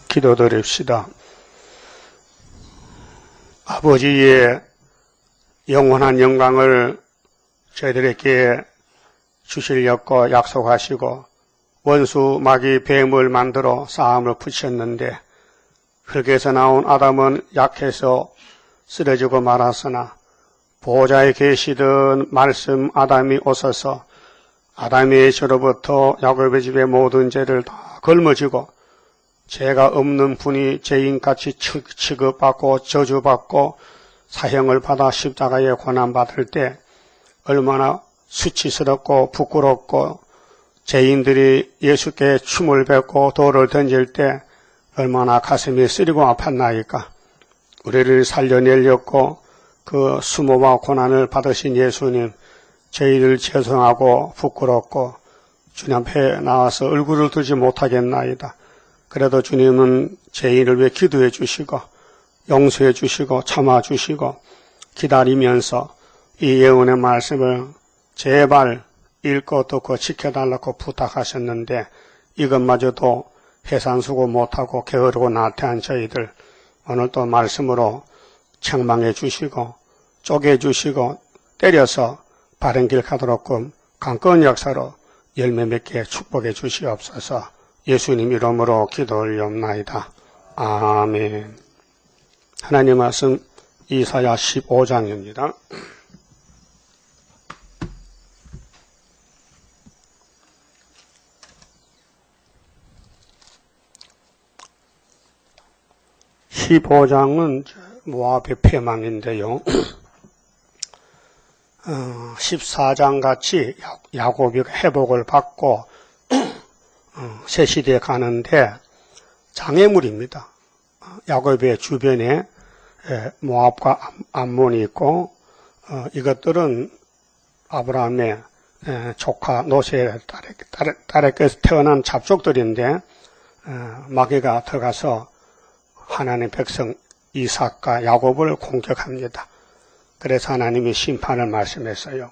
기도드립시다. 아버지의 영원한 영광을 저희들에게 주시려고 약속하시고 원수 마귀 뱀을 만들어 싸움을 붙였는데 흙에서 나온 아담은 약해서 쓰러지고 말았으나 보호자에 계시던 말씀 아담이 오셔서 아담의 죄로부터 야곱의 집의 모든 죄를 다 걸머지고 죄가 없는 분이 죄인같이 취급받고 저주받고 사형을 받아 십자가에 고난받을 때 얼마나 수치스럽고 부끄럽고 죄인들이 예수께 춤을 뱉고 돌을 던질 때 얼마나 가슴이 쓰리고 아팠나이까. 우리를 살려내려고 그 수모와 고난을 받으신 예수님, 저희들 죄송하고 부끄럽고 주님 앞에 나와서 얼굴을 들지 못하겠나이다. 그래도 주님은 죄인을 위해 기도해 주시고 용서해 주시고 참아 주시고 기다리면서 이 예언의 말씀을 제발 읽고 듣고 지켜달라고 부탁하셨는데 이것마저도 해산수고 못하고 게으르고 나태한 저희들 오늘 또 말씀으로 책망해 주시고 쪼개 주시고 때려서 바른 길 가도록끔 강건 역사로 열매 맺게 축복해 주시옵소서. 예수님 이름으로 기도 올리옵나이다. 아멘. 하나님 말씀 이사야 15장입니다. (15장은) 모압의 패망인데요. 14장 같이 야곱이 회복을 받고 새 시대에 가는데 장애물입니다. 야곱의 주변에 모압과 암몬이 있고 이것들은 아브라함의 조카 노세의 딸에게서 태어난 잡족들인데 마귀가 들어가서 하나님의 백성 이삭과 야곱을 공격합니다. 그래서 하나님이 심판을 말씀했어요.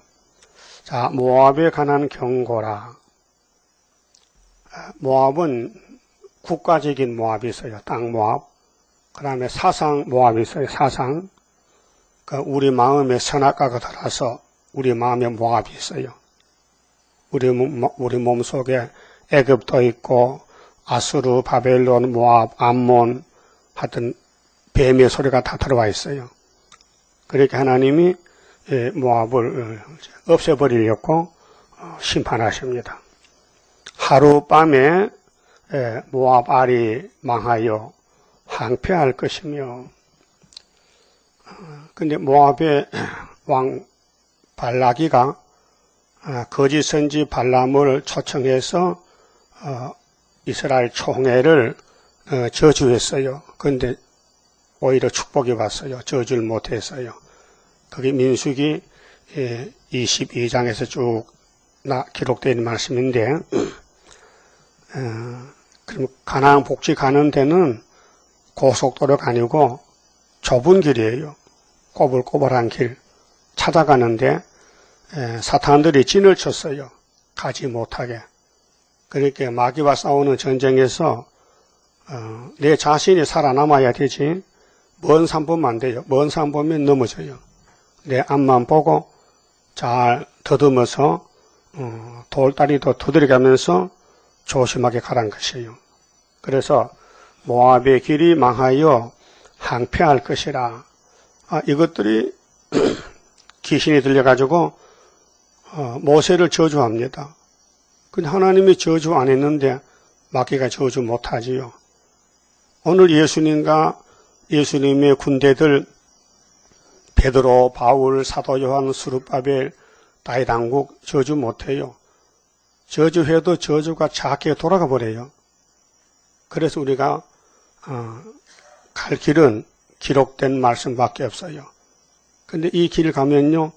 자, 모압에 관한 경고라. 모압은 국가적인 모압이 있어요. 땅 모압. 그 다음에 사상 모압이 있어요. 사상. 우리 마음에 선악과가 들어서 우리 마음에 모압이 있어요. 우리 몸속에 애굽도 있고 아수르, 바벨론, 모압, 암몬 하여튼 뱀의 소리가 다 들어와 있어요. 그렇게 하나님이 모압을 없애버리려고 심판하십니다. 하룻밤에 모압 알이 망하여 항폐할 것이며, 근데 모압의 왕 발라기가 거짓 선지 발람을 초청해서 이스라엘 총회를 저주했어요. 그런데 오히려 축복이 왔어요. 저주를 못했어요. 그게 민수기 22장에서 쭉 기록되어 있는 말씀인데, 그럼 가나안 복지 가는 데는 고속도로가 아니고 좁은 길이에요. 꼬불꼬불한 길 찾아가는데 사탄들이 진을 쳤어요. 가지 못하게. 그렇게 마귀와 싸우는 전쟁에서 내 자신이 살아남아야 되지 먼 산 보면 안 돼요. 먼 산 보면 넘어져요. 내 앞만 보고 잘 더듬어서 돌다리도 두드려가면서 조심하게 가란 것이에요. 그래서 모압의 길이 망하여 항폐할 것이라. 이것들이 귀신이 들려가지고 모세를 저주합니다. 근데 하나님이 저주 안 했는데 마귀가 저주 못하지요. 오늘 예수님과 예수님의 군대들 베드로, 바울, 사도 요한, 수르바벨, 다윗왕국 저주 못해요. 저주해도 저주가 작게 돌아가 버려요. 그래서 우리가 갈 길은 기록된 말씀밖에 없어요. 근데 이 길 가면요,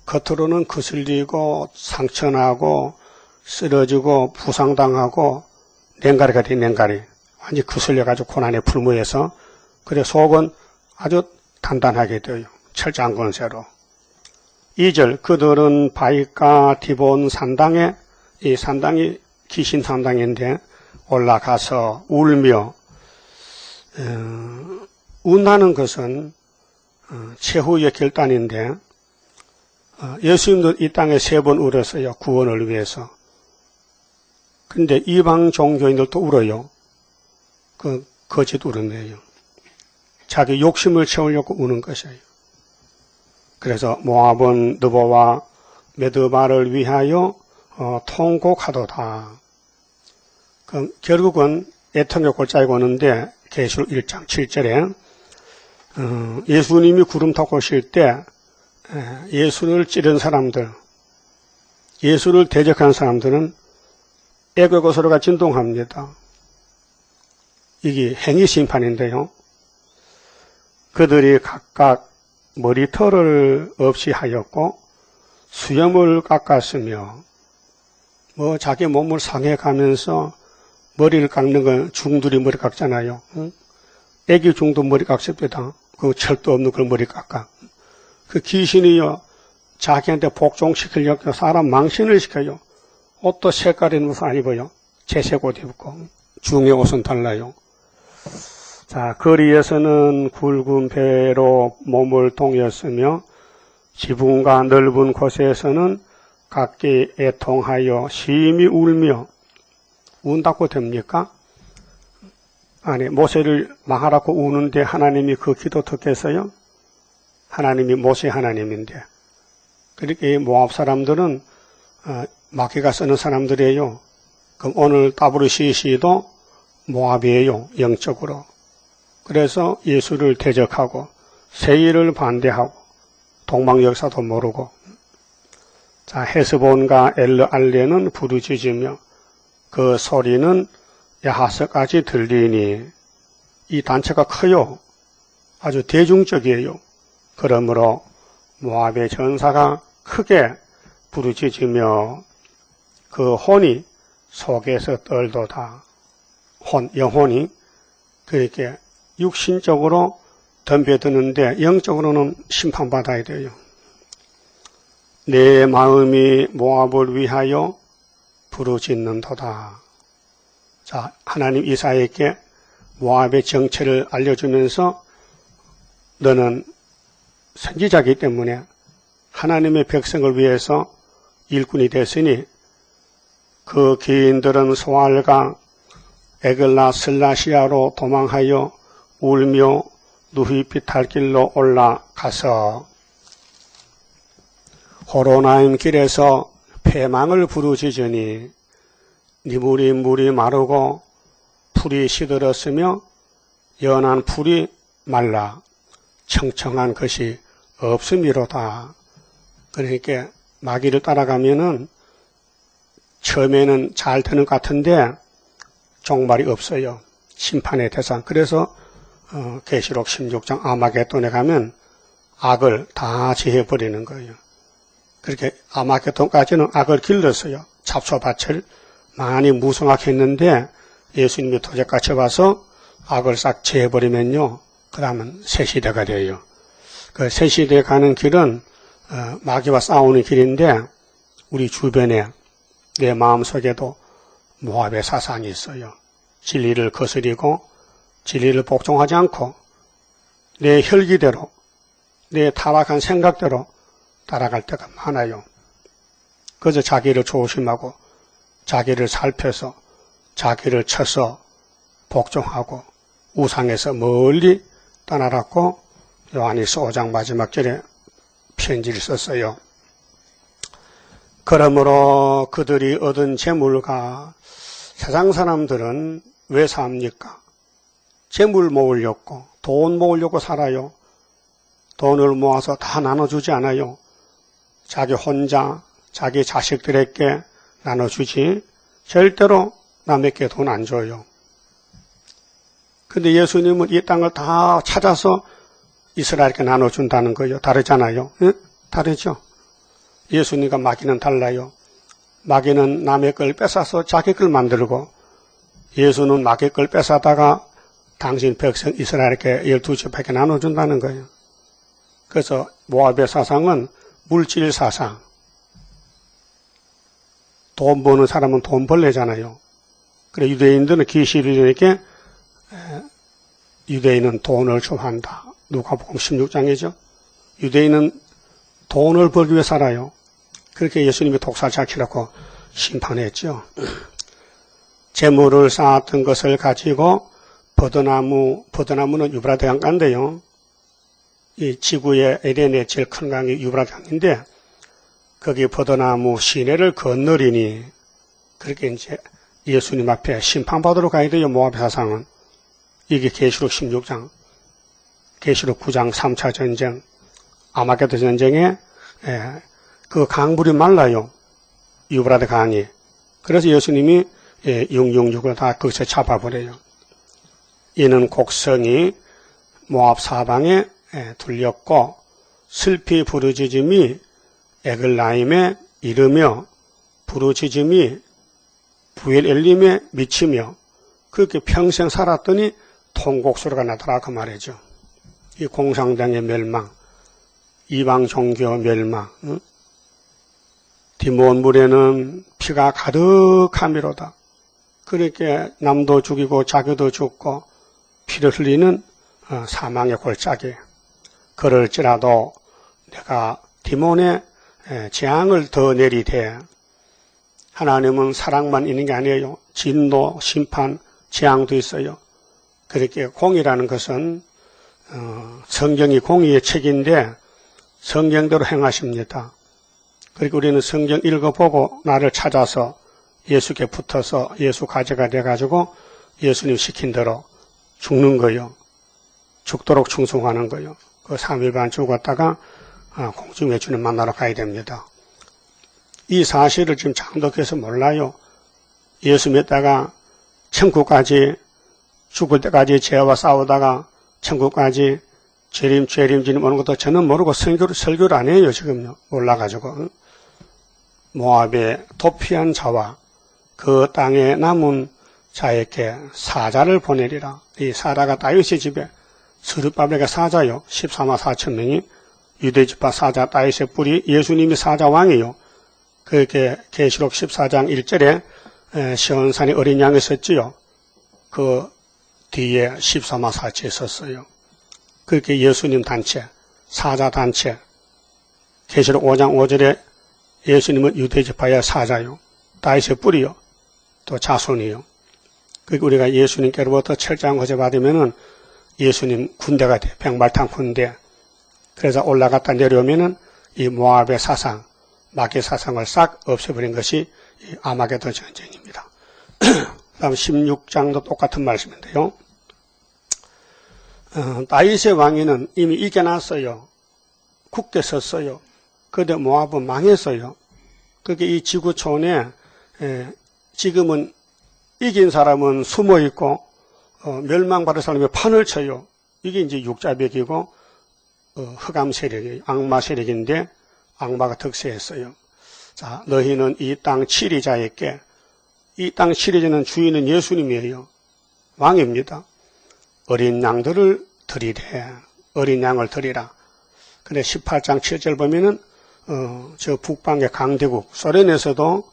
겉으로는 거슬리고 상처나고 쓰러지고 부상당하고 냉가리가 돼, 냉가리. 완전히 거슬려가지고 고난에 불무해서, 그래 속은 아주 단단하게 돼요. 철장건쇠로. 2절, 그들은 바위가 디본 산당에, 이 산당이 귀신 산당인데 올라가서 울며 운다는 것은 최후의 결단인데 예수님도 이 땅에 3번 울었어요. 구원을 위해서. 근데 이방 종교인들도 울어요. 그 거짓 울음이에요. 자기 욕심을 채우려고 우는 것이에요. 그래서 모압은 느보와 메드바를 위하여 통곡하도다. 결국은 애통의 골짜기가 오는데 계시록 1장 7절에 예수님이 구름 타고 오실 때 예수를 찌른 사람들, 예수를 대적한 사람들은 애국의 소리가 진동합니다. 이게 행위 심판인데요. 그들이 각각 머리털을 없이 하였고 수염을 깎았으며 자기 몸을 상해가면서 머리를 깎는 건 중들이 머리 깎잖아요. 애기 중도 머리 깎습니다. 그 철도 없는 걸 머리 깎아. 그 귀신이요 자기한테 복종시키려고 사람 망신을 시켜요. 옷도 색깔 있는 옷 안 입어요. 채색 옷 입고 중의 옷은 달라요. 자, 거리에서는 굵은 배로 몸을 동였으며 지붕과 넓은 곳에서는 각기 애통하여 심히 울며 운다고 됩니까? 아니, 모세를 망하라고 우는데 하나님이 그 기도 듣겠어요? 하나님이 모세 하나님인데. 그러니까 이 모압 사람들은 마귀가 쓰는 사람들이에요. 그럼 오늘 따브르시시도 모압이에요. 영적으로. 그래서 예수를 대적하고 세일을 반대하고 동방 역사도 모르고. 자, 헤스본과 엘르알레는 부르짖으며 그 소리는 야하스까지 들리니 이 단체가 커요. 아주 대중적이에요. 그러므로 모압의 전사가 크게 부르짖으며 그 혼이 속에서 떨도다. 영혼이 그렇게 육신적으로 덤벼드는데 영적으로는 심판받아야 돼요. 내 마음이 모압을 위하여 부르짖는도다. 자, 하나님 이사야에게 모압의 정체를 알려주면서 너는 선지자이기 때문에 하나님의 백성을 위해서 일꾼이 됐으니 그 기인들은 소알과 에글라 슬라시아로 도망하여 울며 누히빛할 길로 올라가서 호로나임 길에서 패망을 부르짖으니 물이 마르고 풀이 시들었으며 연한 풀이 말라 청청한 것이 없음이로다. 그러니까 마귀를 따라가면은 처음에는 잘 되는 것 같은데 종말이 없어요. 심판의 대상. 그래서 계시록 16장 아마겟돈에 가면 악을 다 제해버리는 거예요. 그렇게 아마겟돈까지는 악을 길렀어요. 잡초밭을 많이 무성하게 했는데 예수님이 도적같이 와서 악을 싹 제해버리면요. 그 다음은 새시대가 돼요. 그 새시대에 가는 길은 마귀와 싸우는 길인데 우리 주변에 내 마음속에도 모압의 사상이 있어요. 진리를 거스리고 진리를 복종하지 않고 내 혈기대로 내 타락한 생각대로 따라갈 때가 많아요. 그래서 자기를 조심하고 자기를 살펴서 자기를 쳐서 복종하고 우상에서 멀리 떠나라고 요한일서 5장 마지막 절에 편지를 썼어요. 그러므로 그들이 얻은 재물과 세상 사람들은 왜 삽니까? 재물 모으려고 돈 모으려고 살아요. 돈을 모아서 다 나눠주지 않아요. 자기 혼자 자기 자식들에게 나눠주지 절대로 남에게 돈 안 줘요. 근데 예수님은 이 땅을 다 찾아서 이스라엘에게 나눠준다는 거예요. 다르잖아요. 응? 다르죠? 예수님과 마귀는 달라요. 마귀는 남의 걸 뺏어서 자기 걸 만들고 예수는 마귀 걸 뺏어다가 당신 백성 이스라엘에게 12지파에게 나눠준다는 거예요. 그래서 모압의 사상은 물질 사상. 돈 버는 사람은 돈 벌래잖아요. 그래 유대인들은 기실에게 유대인은 돈을 좋아한다. 누가복음 16장이죠. 유대인은 돈을 벌기 위해 살아요. 그렇게 예수님이 독살자 치라고 심판했죠. 재물을 쌓았던 것을 가지고 버드나무는 유브라데 강가인데요. 이 지구의 에덴의 제일 큰 강이 유브라데 강인데 거기 버드나무 시내를 건너리니 그렇게 이제 예수님 앞에 심판받으러 가야 돼요. 모압 사상은. 이게 계시록 16장, 계시록 9장 3차 전쟁, 아마게도 전쟁에 그 강물이 말라요. 유브라데 강이. 그래서 예수님이 666을 다 거기서 잡아버려요. 이는 곡성이 모압 사방에 둘렸고 슬피 부르짖음이 에글라임에 이르며 부르짖음이 부엘엘림에 미치며 그렇게 평생 살았더니 통곡소리가 나더라 그 말이죠. 이 공산당의 멸망, 이방 종교 멸망, 디몬 물에는 피가 가득하미로다. 그렇게 남도 죽이고 자기도 죽고 피를 흘리는 사망의 골짜기. 그럴지라도 내가 디몬의 재앙을 더 내리되 하나님은 사랑만 있는 게 아니에요. 진노, 심판, 재앙도 있어요. 그렇게 공의라는 것은 성경이 공의의 책인데 성경대로 행하십니다. 그리고 우리는 성경 읽어보고 나를 찾아서 예수께 붙어서 예수 가져가 돼가지고 예수님 시킨 대로 죽는 거요. 죽도록 충성하는 거요. 그 3일 반 죽었다가 공중에 주님 만나러 가야 됩니다. 이 사실을 지금 장독해서 몰라요. 예수 믿다가 천국까지 죽을 때까지 죄와 싸우다가 천국까지 죄림 주님 오는 것도 저는 모르고 설교를 안 해요. 지금요. 몰라가지고. 모압의 도피한 자와 그 땅에 남은 자에게 사자를 보내리라. 이 사자가 다윗의 집에 스룹바벨가 사자요. 14만 4천 명이 유대지파 사자 다윗의 뿔이 예수님이 사자 왕이요. 그렇게 계시록 14장 1절에 시온산에 어린 양이 섰지요. 그 뒤에 14만 4천이 섰어요. 그렇게 예수님 단체, 사자 단체, 계시록 5장 5절에 예수님은 유대지파의 사자요. 다윗의 뿔이요. 또 자손이요. 그리고 우리가 예수님께로부터 철장 거저 받으면은 예수님 군대가 돼. 백말탄 군대. 그래서 올라갔다 내려오면은 이 모압의 사상, 마귀의 사상을 싹 없애버린 것이 이 아마게도 전쟁입니다. 다음 16장도 똑같은 말씀인데요. 다윗의 왕위는 이미 이겨놨어요. 굳게 섰어요. 그런데 모압은 망했어요. 그게 이 지구촌에 지금은 이긴 사람은 숨어 있고 멸망받을 사람이 판을 쳐요. 이게 이제 육자벽이고 흑암 세력이에요. 악마 세력인데 악마가 득세했어요. 자, 너희는 이 땅 치리자에게, 이 땅 치리자는 주인은 예수님이에요. 왕입니다. 어린 양들을 드리래. 어린 양을 드리라. 근데 18장 7절 보면은 저 북방의 강대국 소련에서도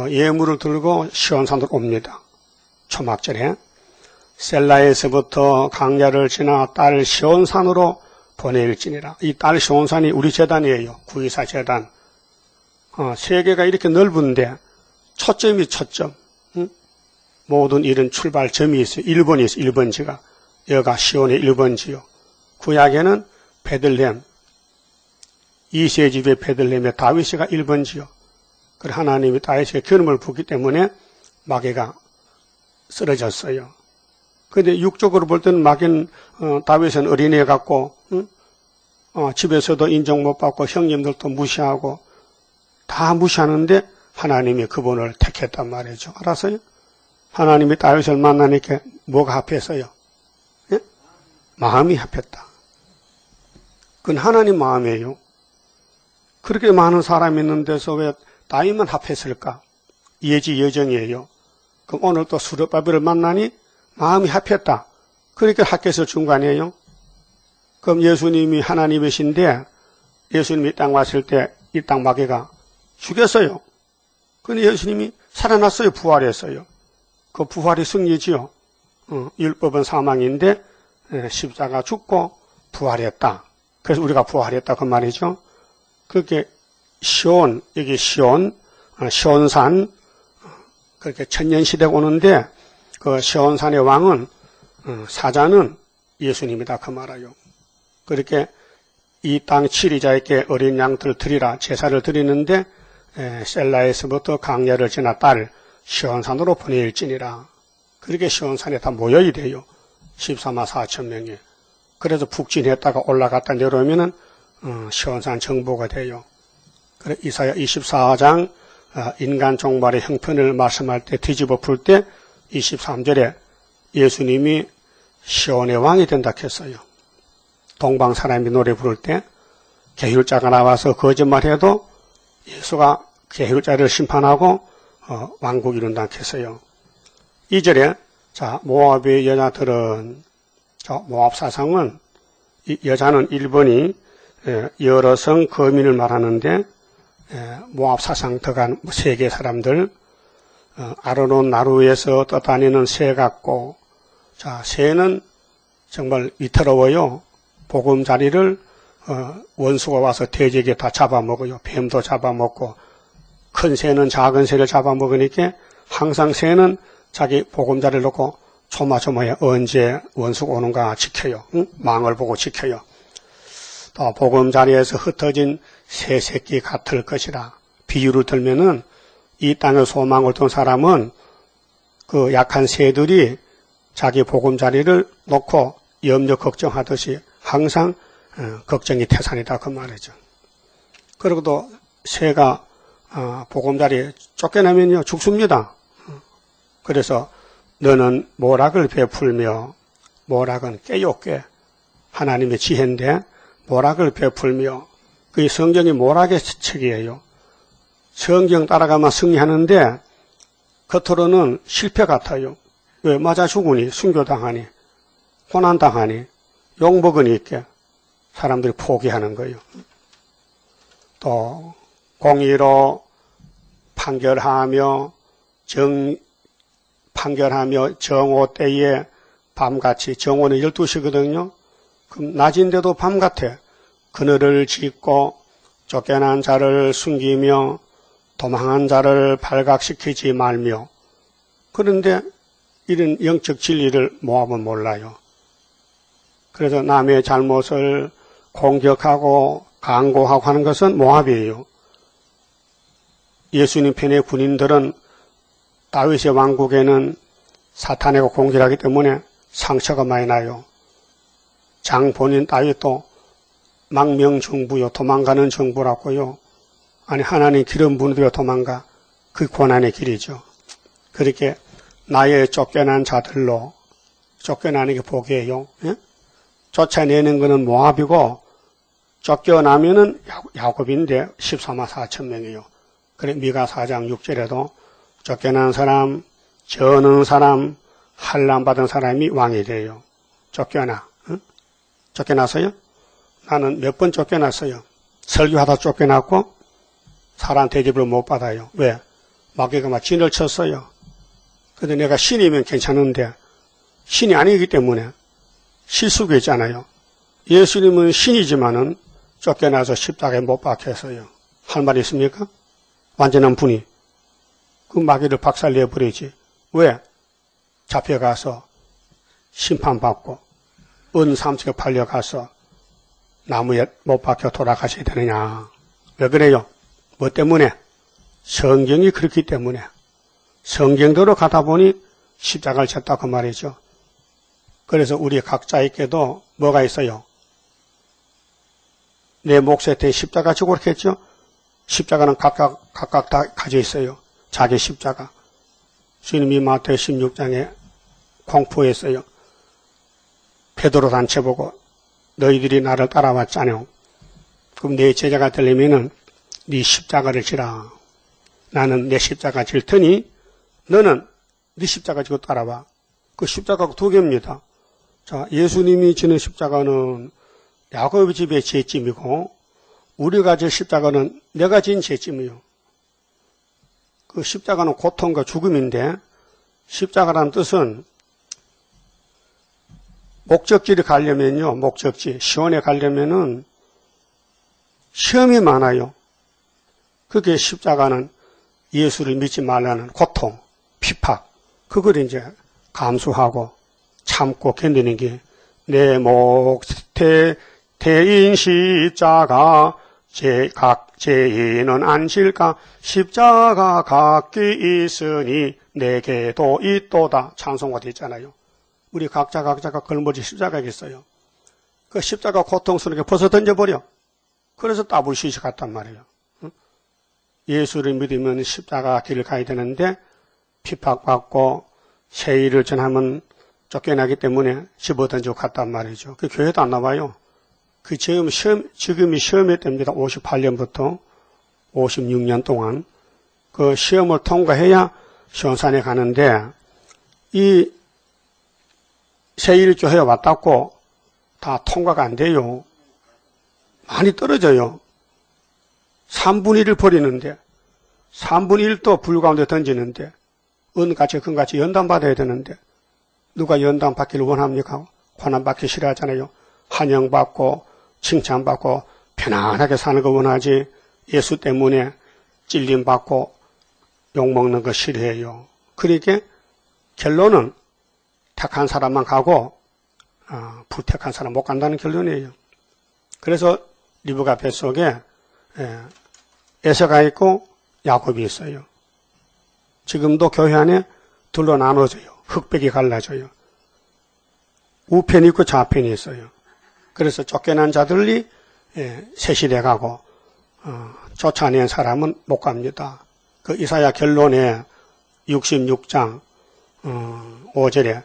예물을 들고 시온산으로 옵니다. 초막절에 셀라에서부터 강야를 지나 딸 시온산으로 보내일지니라. 이 딸 시온산이 우리 재단이에요. 924 재단. 세계가 이렇게 넓은데 초점이 초점. 모든 일은 출발점이 있어요. 1번이 있어요. 1번지가. 여가 시온의 1번지요. 구약에는 베들레헴. 이세집의 베들레헴의 다윗이가 1번지요. 그래 하나님이 다윗에게 기름을 붓기 때문에 마귀가 쓰러졌어요. 그런데 육적으로 볼 때는 마귀는 다윗은 어린애 같고 집에서도 인정 못 받고 형님들도 무시하고 다 무시하는데 하나님이 그분을 택했단 말이죠. 알았어요? 하나님이 다윗을 만나니까 뭐가 합했어요? 예? 마음이 합했다. 그건 하나님 마음이에요. 그렇게 많은 사람이 있는 데서 왜 다윗만 합했을까? 예지 여정이에요. 그럼 오늘 또 스룹바벨을 만나니 마음이 합했다. 그러니까 합해서 준 거 아니에요? 그럼 예수님이 하나님이신데 예수님이 이 땅 왔을 때 이 땅 마귀가 죽였어요. 근데 예수님이 살아났어요. 부활했어요. 그 부활이 승리지요. 율법은 사망인데 십자가 죽고 부활했다. 그래서 우리가 부활했다 그 말이죠. 그렇게 시온, 여기 시온, 시온산, 그렇게 천년시대 오는데 그 시온산의 왕은 사자는 예수님이다 그 말이에요. 그렇게 이 땅 치리자에게 어린 양들을 드리라 제사를 드리는데 셀라에서부터 강야를 지나 딸 시온산으로 보내일지니라. 그렇게 시온산에 다 모여이래요. 14만 4천 명이. 그래서 북진했다가 올라갔다 내려오면은 시온산 정보가 돼요. 그래 이사야 24장 인간 종말의 형편을 말씀할 때 뒤집어 풀 때 23절에 예수님이 시온의 왕이 된다 했어요. 동방 사람이 노래 부를 때 계율자가 나와서 거짓말해도 예수가 계율자를 심판하고 왕국 이룬다 했어요. 2절에 자 모압의 여자들은 모압 사상은 여자는 1번이 여러 성 거민을 말하는데 모압 사상 들어간 세계 사람들 아르논 나루에서 떠다니는 새 같고 자 새는 정말 위태로워요. 보금자리를 원수가 와서 돼지에게 다 잡아먹어요. 뱀도 잡아먹고 큰 새는 작은 새를 잡아먹으니까 항상 새는 자기 보금자리를 놓고 조마조마해 언제 원수가 오는가 지켜요. 응? 망을 보고 지켜요. 또 보금자리에서 흩어진 새 새끼 같을 것이라. 비유를 들면은 이 땅의 소망을 둔 사람은 그 약한 새들이 자기 보금자리를 놓고 염려 걱정하듯이 항상 걱정이 태산이다 그 말이죠. 그리고도 새가 보금자리에 쫓겨나면요 죽습니다. 그래서 너는 모락을 베풀며 모락은 깨요 깨 하나님의 지혜인데 모락을 베풀며 그 성경이 모락의 책이에요. 성경 따라가면 승리하는데 겉으로는 실패 같아요. 왜 맞아 죽으니 순교당하니 고난당하니 욕먹으니 있게 사람들이 포기하는 거예요. 또 공의로 판결하며 판결하며 정오 때에 밤같이 정오는 12시거든요. 그럼 낮인데도 밤같아. 그늘을 짓고 쫓겨난 자를 숨기며 도망한 자를 발각시키지 말며 그런데 이런 영적 진리를 모압은 몰라요. 그래서 남의 잘못을 공격하고 강고하고 하는 것은 모압이에요. 예수님 편의 군인들은 다윗의 왕국에는 사탄에게 공격하기 때문에 상처가 많이 나요. 장본인 다윗도 망명정부요 도망가는 정부라고요. 아니 하나님 기름 부은 데로 도망가 그 고난의 길이죠. 그렇게 나의 쫓겨난 자들로 쫓겨나는 게 복이에요. 예? 쫓아내는 것은 모압이고 쫓겨나면은 야곱인데 14만 4천 명이에요. 그래 미가 4장 6절에도 쫓겨난 사람, 저는 사람, 환난받은 사람이 왕이 돼요. 쫓겨나. 응? 쫓겨났어요? 나는 몇 번 쫓겨났어요. 설교하다 쫓겨났고 사람 대접을 못 받아요. 왜? 마귀가 막 진을 쳤어요. 그런데 내가 신이면 괜찮은데 신이 아니기 때문에 실수가 있잖아요. 예수님은 신이지만은 쫓겨나서 십자가에 못 박혔어요. 할 말 있습니까? 완전한 분이. 그 마귀를 박살내버리지. 왜? 잡혀가서 심판받고 은삼식에 팔려가서 나무에 못 박혀 돌아가셔야 되느냐. 왜 그래요? 뭐 때문에? 성경이 그렇기 때문에. 성경대로 가다 보니 십자가를 졌다 그 말이죠. 그래서 우리 각자에게도 뭐가 있어요? 내 몫에 대해 십자가 지고 그렇겠죠? 십자가는 각각 다 가져 있어요. 자기 십자가. 주님이 마태오 16장에 공포했어요. 베드로 단체 보고 너희들이 나를 따라왔잖여. 그럼 내 제자가 되려면은 네 십자가를 지라. 나는 내 십자가 질 테니 너는 네 십자가 지고 따라와. 그 십자가가 두 개입니다. 자, 예수님이 지는 십자가는 야곱의 집의 죄짐이고 우리가 질 십자가는 내가 진 죄짐이요. 그 십자가는 고통과 죽음인데 십자가라는 뜻은 목적지를 가려면요, 목적지, 시온에 가려면은 시험이 많아요. 그게 십자가는 예수를 믿지 말라는 고통, 핍박, 그걸 이제 감수하고 참고 견디는 게 내 목 대인 십자가 각 죄인은 안 실까 십자가 각기 있으니 내게도 있도다 찬송가 되어 있잖아요. 우리 각자가 걸머지 십자가가 있어요. 그 십자가 고통스럽게 벗어 던져버려. 그래서 따블시시 갔단 말이에요. 예수를 믿으면 십자가 길을 가야 되는데 핍박받고 세일을 전하면 쫓겨나기 때문에 집어던지고 갔단 말이죠. 그 교회도 안 나와요. 그 지금이 시험의 때입니다. 58년부터 56년 동안 그 시험을 통과해야 시온산에 가는데 이 세일교회 왔다고 다 통과가 안 돼요. 많이 떨어져요. 3분의 1을 버리는데 3분의 1도 불 가운데 던지는데 은같이 금같이 연단받아야 되는데 누가 연단받기를 원합니까? 고난받기 싫어하잖아요. 환영받고 칭찬받고 편안하게 사는 거 원하지 예수 때문에 찔림받고 욕먹는 거 싫어해요. 그러니까 결론은 택한 사람만 가고 불택한 사람 못 간다는 결론이에요. 그래서 리브가 뱃속에 에서가 있고 야곱이 있어요. 지금도 교회 안에 둘로 나눠져요. 흑백이 갈라져요. 우편이 있고 좌편이 있어요. 그래서 쫓겨난 자들이 세실해 가고 쫓아낸 사람은 못 갑니다. 그 이사야 결론에 66장 5절에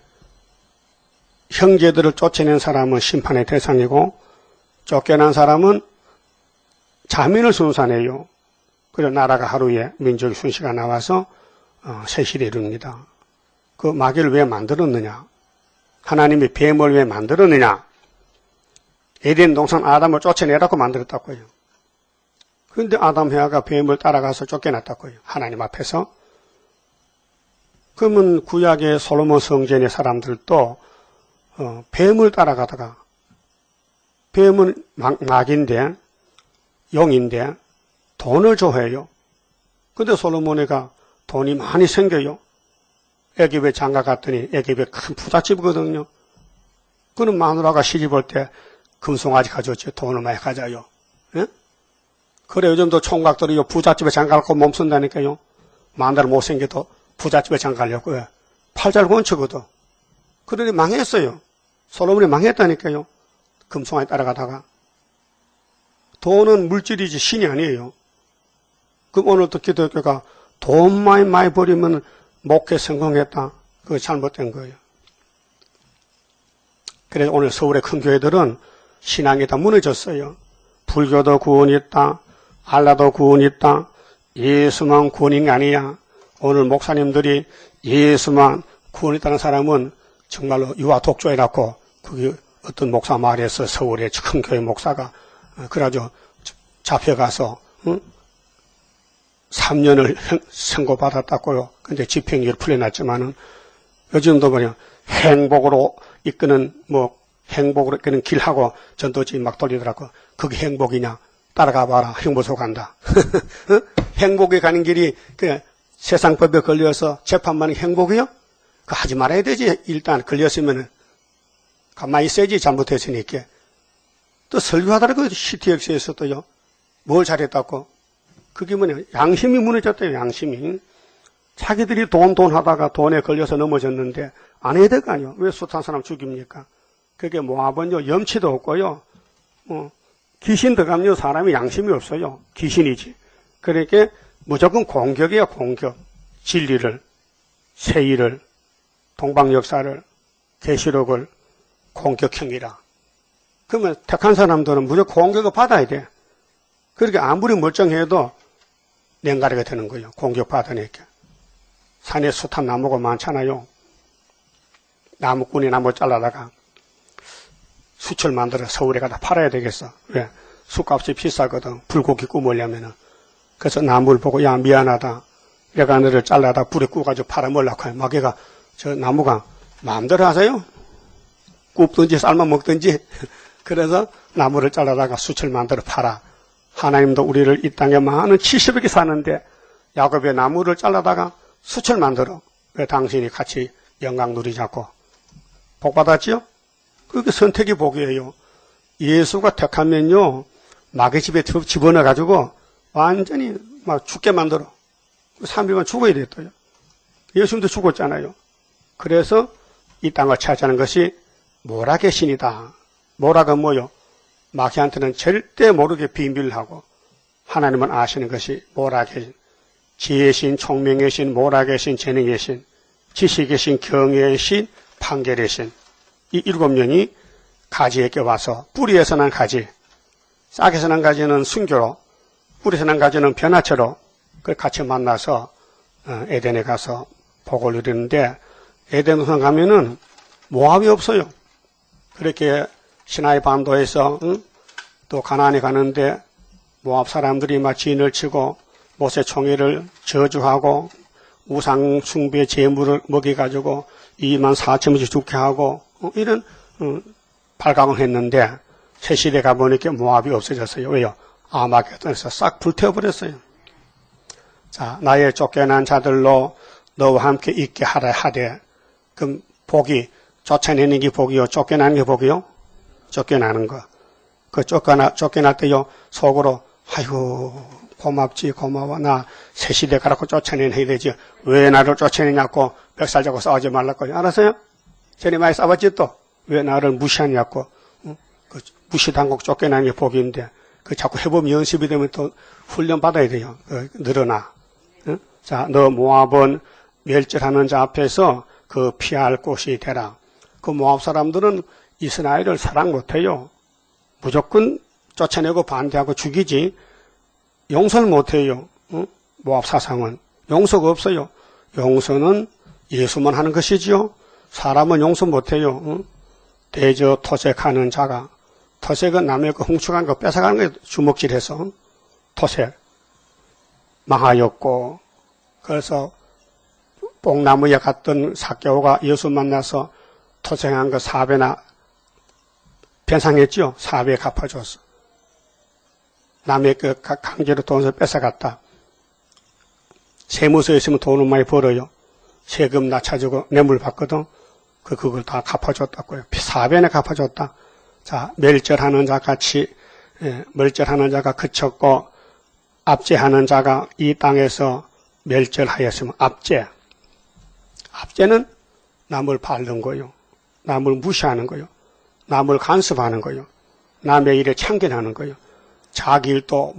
형제들을 쫓아낸 사람은 심판의 대상이고 쫓겨난 사람은 자민을 순산해요. 그래서 나라가 하루에 민족의 순시가 나와서 세실에 이릅니다. 그 마귀를 왜 만들었느냐? 하나님이 뱀을 왜 만들었느냐? 에덴 동산 아담을 쫓아내라고 만들었다고요. 그런데 아담 해아가 뱀을 따라가서 쫓겨났다고요. 하나님 앞에서. 그러면 구약의 솔로몬 성전의 사람들도 뱀을 따라가다가 뱀은 마귀인데 용인데 돈을 좋아해요. 근데 솔로몬이가 돈이 많이 생겨요. 애굽에 장가 갔더니 애굽에 큰 부잣집이거든요. 그는 마누라가 시집올 때 금송아지 가져왔지. 돈을 많이 가져요. 예? 그래 요즘도 총각들이 부잣집에 장가 가고 몸쓴다니까요. 마누라 못생겨도 부잣집에 장가 가려고 해. 팔잘 권치거든. 그러니 망했어요. 솔로몬이 망했다니까요. 금송아지 따라가다가. 돈은 물질이지 신이 아니에요. 그럼 오늘도 기독교가 돈 많이 버리면 목회 성공했다. 그거 잘못된 거예요. 그래서 오늘 서울의 큰 교회들은 신앙이 다 무너졌어요. 불교도 구원이 있다. 알라도 구원이 있다. 예수만 구원이 아니야. 오늘 목사님들이 예수만 구원이 있다는 사람은 정말로 유아 독조해놨고 그게 어떤 목사 말에서 서울의 큰 교회 목사가 그래가지고 잡혀가서 3년을 선고받았다고요. 근데 집행유예 풀려났지만은 요즘도 뭐냐 행복으로 이끄는 행복으로 이끄는 길하고 전도지 막 돌리더라고. 그게 행복이냐? 따라가 봐라. 행복으로 간다. 행복에 가는 길이 그 세상법에 걸려서 재판만 행복이요? 그거 하지 말아야 되지. 일단 걸렸으면은 가만히 있어야지. 잘못했으니까. 또 설교하더라고요. CTX에서도요. 뭘 잘했다고? 그게 뭐냐. 양심이 무너졌대요. 양심이. 자기들이 돈 하다가 돈에 걸려서 넘어졌는데 안 해야 될 거 아니에요. 왜 숱한 사람 죽입니까? 그게 모압은요. 염치도 없고요. 귀신 들어가면 사람이 양심이 없어요. 귀신이지. 그러니까 무조건 공격이에요. 공격. 진리를, 세일을, 동방역사를, 계시록을 공격형이라. 그러면 택한 사람들은 무조건 공격을 받아야 돼. 그러니까 아무리 멀쩡해도 냉가리가 되는 거예요. 공격받으니까. 산에 숱한 나무가 많잖아요. 나무꾼이 나무 잘라다가 수철 만들어 서울에 가다 팔아야 되겠어. 왜? 숯값이 비싸거든. 불고기 구우려면은. 그래서 나무를 보고 야 미안하다. 내가 너를 잘라다 불에 구워가지고 팔아먹으려고 해요. 마귀가 저 나무가 마음대로 하세요? 굽든지 삶아 먹든지 그래서 나무를 잘라다가 숯을 만들어 팔아. 하나님도 우리를 이 땅에 많은 70억이 사는데 야곱의 나무를 잘라다가 숯을 만들어. 왜 당신이 같이 영광 누리자고. 복 받았지요? 그게 선택이 복이에요. 예수가 택하면요, 마귀 집에 집어넣어가지고 완전히 막 죽게 만들어. 3일만 죽어야 됐어요. 예수님도 죽었잖아요. 그래서 이 땅을 차지하는 것이 모락의 신이다. 모락은 뭐요? 마귀한테는 절대 모르게 비밀을 하고 하나님은 아시는 것이 모락의 신. 지혜의 신, 총명의 신, 모락의 신, 재능의 신, 지식의 신, 경외의 신, 판결의 신. 이 7명이 가지에게 와서 뿌리에서 난 가지, 싹에서 난 가지는 순교로, 뿌리에서 난 가지는 변화체로 같이 만나서 에덴에 가서 복을 누리는데 에덴 우선 가면은 모압이 없어요. 그렇게 시나이 반도에서 또 가나안에 가는데 모압 사람들이 막 진을 치고 모세 총회를 저주하고 우상 숭배 제물을 먹여가지고 24,000명씩 죽게 하고 이런 발광을 했는데 새 시대 가보니까 모압이 없어졌어요. 왜요? 아마겟돈에서 싹 불태워버렸어요. 자, 나의 쫓겨난 자들로 너와 함께 있게 하라 하되, 그럼 복이 쫓아내는 게 복이요, 쫓겨나는 게 복이요? 쫓겨나는 거. 그 쫓겨날 때요, 속으로 아이고 고맙지 고마워, 나 새 시대 가라고 쫓아내야 되지, 왜 나를 쫓아내냐고 벽살 잡고 싸우지 말라고. 알았어요? 전에 많이 싸웠지 또. 왜 나를 무시하냐고. 그 무시당국 쫓겨나는 게 복인데 그 자꾸 해보면 연습이 되면 또 훈련 받아야 돼요. 늘어나. 자, 너 모압은 멸절하는 자 앞에서 그 피할 곳이 되라. 그 모압 사람들은 이스라엘을 사랑 못해요. 무조건 쫓아내고 반대하고 죽이지 용서를 못해요. 모압 사상은 용서가 없어요. 용서는 예수만 하는 것이지요. 사람은 용서 못해요. 대저 토색하는 자가, 토색은 남의 거 훔쳐간 거 뺏어가는 거예요. 주먹질해서. 토색 망하였고, 그래서 뽕나무에 갔던 삭개오가 예수 만나서 토색한 거 4배나 변상했지요. 4배 갚아줬어. 남의 그 강제로 돈을 뺏어갔다. 세무서에 있으면 돈을 많이 벌어요. 세금 낮춰주고 뇌물 받거든. 그걸 다 갚아줬다고요. 4배나 갚아줬다. 자, 멸절하는 자 같이, 멸절하는 자가 그쳤고, 압제하는 자가 이 땅에서 멸절하였으면, 압제는 남을 밟는 거요. 남을 무시하는 거요. 남을 간섭하는 거요. 남의 일에 참견하는 거요. 자기 일도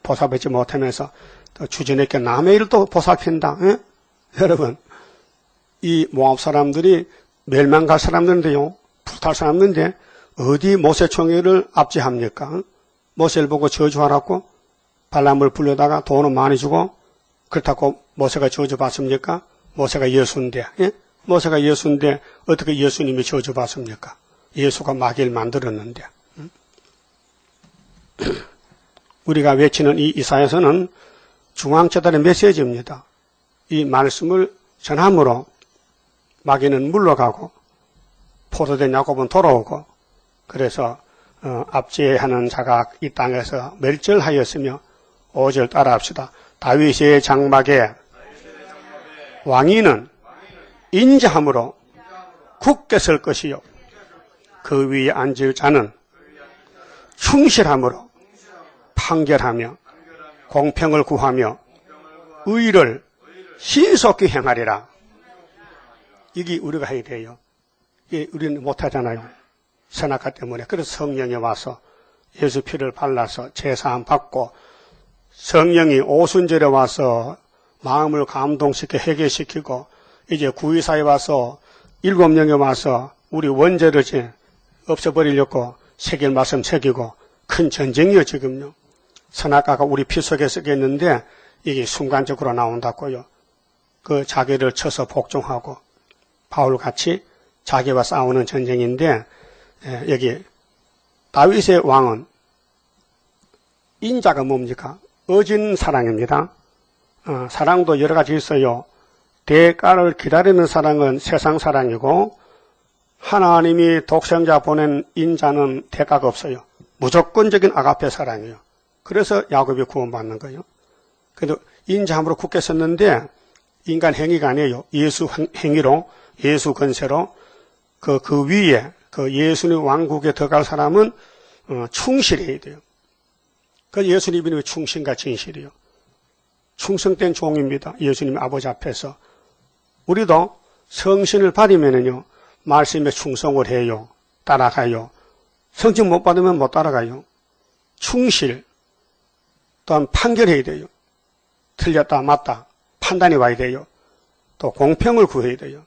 보살펴지 못하면서 또 주전에게 남의 일도 보살핀다. 에? 여러분, 이 모압 사람들이 멸망갈 사람들인데요. 불탈 사람들인데 어디 모세 총회를 압제합니까? 모세를 보고 저주하라고 발람을 불러다가 돈을 많이 주고 그렇다고 모세가 저주받습니까? 모세가 예수인데, 예? 모세가 예수인데 어떻게 예수님이 저주받습니까? 예수가 마귀를 만들었는데. 우리가 외치는 이 이사야서는 중앙재단의 메시지입니다. 이 말씀을 전함으로 마귀는 물러가고 포도된 야곱은 돌아오고, 그래서 압제하는 자가 이 땅에서 멸절하였으며 5절 따라합시다. 다윗의 장막에 왕위는 인자함으로 굳게 설 것이요 그 위에 앉을 자는 충실함으로 판결하며 공평을 구하며 의를 신속히 행하리라. 이게 우리가 해야 돼요. 이게 우리는 못하잖아요. 선악과 때문에. 그래서 성령이 와서 예수 피를 발라서 제사함 받고, 성령이 오순절에 와서 마음을 감동시켜 회개시키고, 이제 구의사에 와서 7명이 와서 우리 원죄를 없애버리려고 새길 말씀 새기고, 큰 전쟁이요 지금요. 선악과가 우리 피 속에 쓰겠는데 이게 순간적으로 나온다고요. 그 자기를 쳐서 복종하고, 바울같이 자기와 싸우는 전쟁인데, 여기 다윗의 왕은 인자가 뭡니까? 어진 사랑입니다. 사랑도 여러 가지 있어요. 대가를 기다리는 사랑은 세상 사랑이고, 하나님이 독생자 보낸 인자는 대가가 없어요. 무조건적인 아가페 사랑이에요. 그래서 야곱이 구원받는 거예요. 그래도 인자함으로 굳게 섰는데 인간 행위가 아니에요. 예수 행위로, 예수 건세로 그 위에 그 예수님 왕국에 들어갈 사람은 충실해야 돼요. 그 예수님 이름이 충신과 진실이요. 충성된 종입니다. 예수님 아버지 앞에서. 우리도 성신을 받으면은요, 말씀에 충성을 해요. 따라가요. 성신 못 받으면 못 따라가요. 충실. 또한 판결해야 돼요. 틀렸다, 맞다. 판단이 와야 돼요. 또 공평을 구해야 돼요.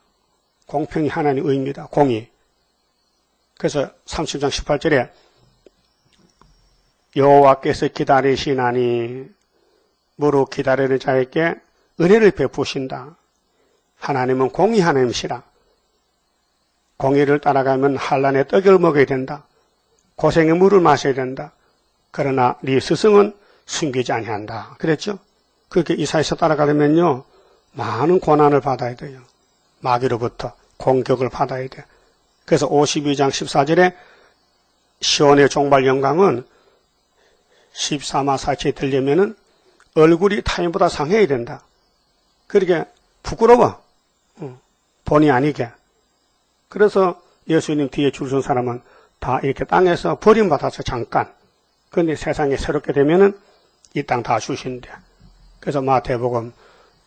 공평이 하나님의 의입니다. 공의. 그래서 30장 18절에 여호와께서 기다리시나니 무릇 기다리는 자에게 은혜를 베푸신다. 하나님은 공의 하나님이시라. 공의를 따라가면 한란의 떡을 먹어야 된다. 고생의 물을 마셔야 된다. 그러나 네 스승은 숨기지 아니한다. 그랬죠? 그렇게 이사야서 따라가려면요, 많은 고난을 받아야 돼요. 마귀로부터 공격을 받아야 돼. 그래서 52장 14절에 시온의 종발 영광은 14마 사치에 들려면은 얼굴이 타인보다 상해야 된다. 그렇게 부끄러워. 본의 아니게. 그래서 예수님 뒤에 줄 선 사람은 다 이렇게 땅에서 버림받아서 잠깐. 그런데 세상에 새롭게 되면은 이 땅 다 주신대. 그래서 마태복음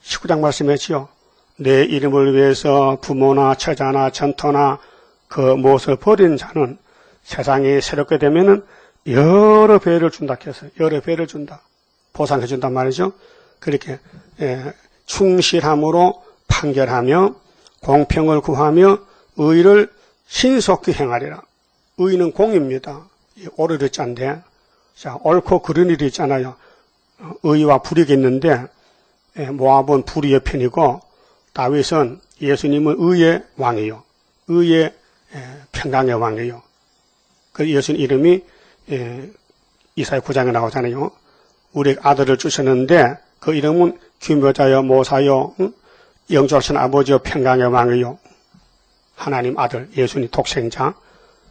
19장 말씀했지요. 내 이름을 위해서 부모나 처자나 전토나 그 무엇을 버린 자는 세상이 새롭게 되면은 여러 배를 준다 해서 여러 배를 준다. 보상해 준단 말이죠. 그렇게 충실함으로 판결하며 공평을 구하며 의를 신속히 행하리라. 의는 공입니다. 오르르 짠데, 자, 옳고 그른 일이 있잖아요. 의와 불이익이 있는데 모압은 불의의 편이고 다윗은 예수님은 의의 왕이요. 의의 평강의 왕이요. 그 예수님 이름이 이사야 9장에 나오잖아요. 우리 아들을 주셨는데 그 이름은 규묘자여 모사여 영조하신 아버지여 평강의 왕이요. 하나님 아들 예수님 독생자.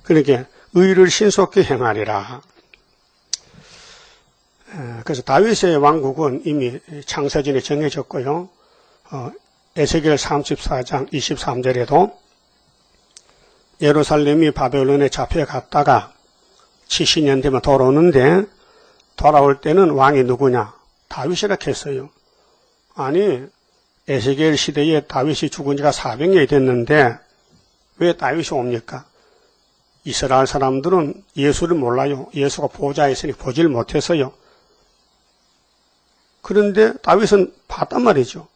그러니까 의를 신속히 행하리라. 그래서 다윗의 왕국은 이미 창세전에 정해졌고요. 에스겔 34장 23절에도 예루살렘이 바벨론에 잡혀갔다가 70년 되면 돌아오는데 돌아올 때는 왕이 누구냐? 다윗이라 했어요. 아니 에스겔 시대에 다윗이 죽은 지가 400년이 됐는데 왜 다윗이 옵니까? 이스라엘 사람들은 예수를 몰라요. 예수가 보좌에 있으니 보지를 못해서요. 그런데 다윗은 봤단 말이죠.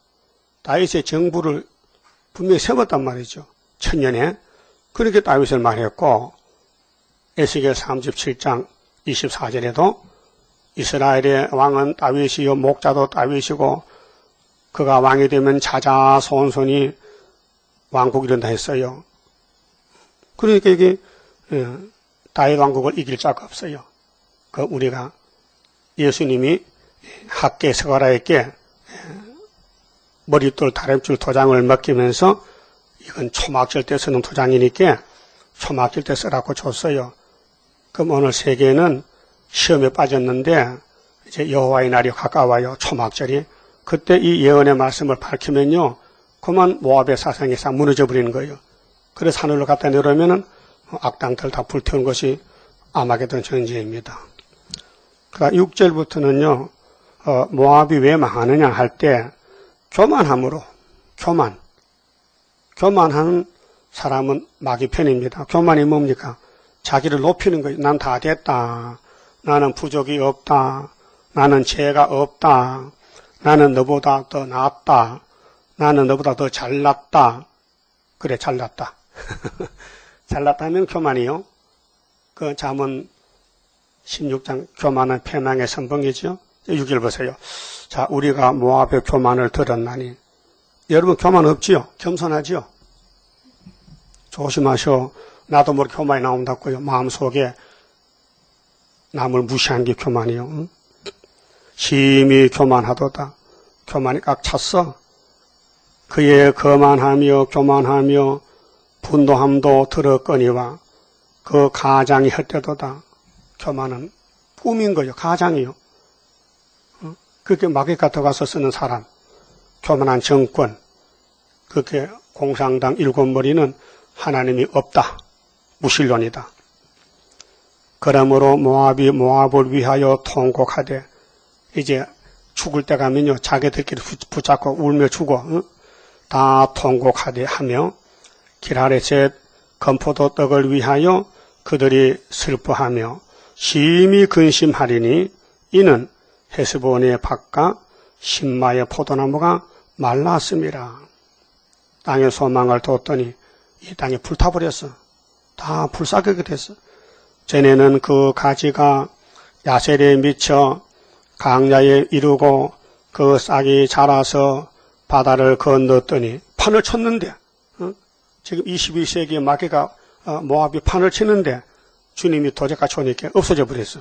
다윗의 정부를 분명히 세웠단 말이죠. 천년에. 그렇게 다윗을 말했고 에스겔 37장 24절에도 이스라엘의 왕은 다윗이요 목자도 다윗이고 그가 왕이 되면 자자손손이 왕국이 이룬다 했어요. 그러니까 이게 다윗 왕국을 이길 자가 없어요. 그 우리가 예수님이 학계 스가랴에게 머릿돌 다림줄 도장을 맡기면서 이건 초막절 때 쓰는 도장이니까 초막절 때 쓰라고 줬어요. 그럼 오늘 세계는 시험에 빠졌는데 이제 여호와의 날이 가까워요. 초막절이. 그때 이 예언의 말씀을 밝히면요. 그만 모압의 사상이 싹 무너져 버리는 거예요. 그래서 하늘로 갖다 내려오면은 악당들 다 불태운 것이 아마게돈 전쟁입니다. 그러니까 6절부터는요. 모압이 왜 망하느냐 할 때 교만함으로 교만하는 사람은 마귀 편입니다. 교만이 뭡니까? 자기를 높이는 거예요. 난 다 됐다. 나는 부족이 없다. 나는 죄가 없다. 나는 너보다 더 낫다. 나는 너보다 더 잘났다. 그래 잘났다. 잘났다면 교만이요. 그 잠언 16장 교만은 패망의 선봉이죠. 6절 보세요. 자, 우리가 모압의 교만을 들었나니. 여러분 교만 없지요? 겸손하지요? 조심하셔. 나도 모르게 교만이 나온다고요. 마음속에 남을 무시한 게 교만이요. 응? 심히 교만하도다. 교만이 꽉 찼어. 그의 거만하며 교만하며 분노함도 들었거니와 그 가장이 헛되도다. 교만은 꿈인 거요. 가장이요. 그렇게 마귀 같아가서 쓰는 사람, 교만한 정권, 그렇게 공상당 일곱 머리는 하나님이 없다. 무신론이다. 그러므로 모압이 모압을 위하여 통곡하되 이제 죽을 때 가면요 자기들끼리 붙잡고 울며 죽어 다 통곡하되 하며 기라레셋 건포도 떡을 위하여 그들이 슬퍼하며 심히 근심하리니 이는 헤스본의 밭과 신마의 포도나무가 말랐음이라. 땅에 소망을 뒀더니 이 땅이 불타버렸어. 다 불사격이 됐어. 전에는 그 가지가 야셀에 미쳐 강야에 이르고 그 싹이 자라서 바다를 건넜더니 판을 쳤는데 지금 21세기에 마귀가 모압이 판을 치는데 주님이 도적같이 오니까 없어져 버렸어.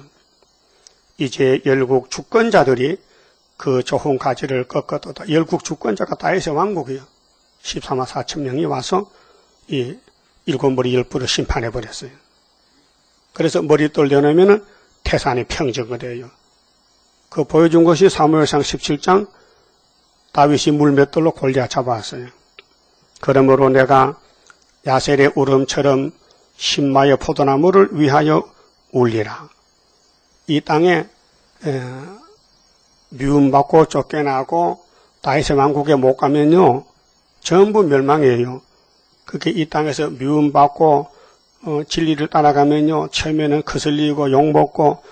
이제 열국 주권자들이 그 좋은 가지를 꺾어도다. 열국 주권자가 다윗의 왕국이요. 14만 4천 명이 와서 이 일곱 머리 열부를 심판해 버렸어요. 그래서 머릿돌 내놓으면 태산이 평정이 돼요. 그 보여준 것이 사무엘상 17장 다윗이 물맷돌로 골리앗 잡아왔어요. 그러므로 내가 야셀의 울음처럼 신마의 포도나무를 위하여 울리라. 이 땅에 미움받고 쫓겨나고 다윗의 왕국에 못 가면요 전부 멸망이에요. 그렇게 이 땅에서 미움받고 진리를 따라가면요 처음에는 거슬리고 욕먹고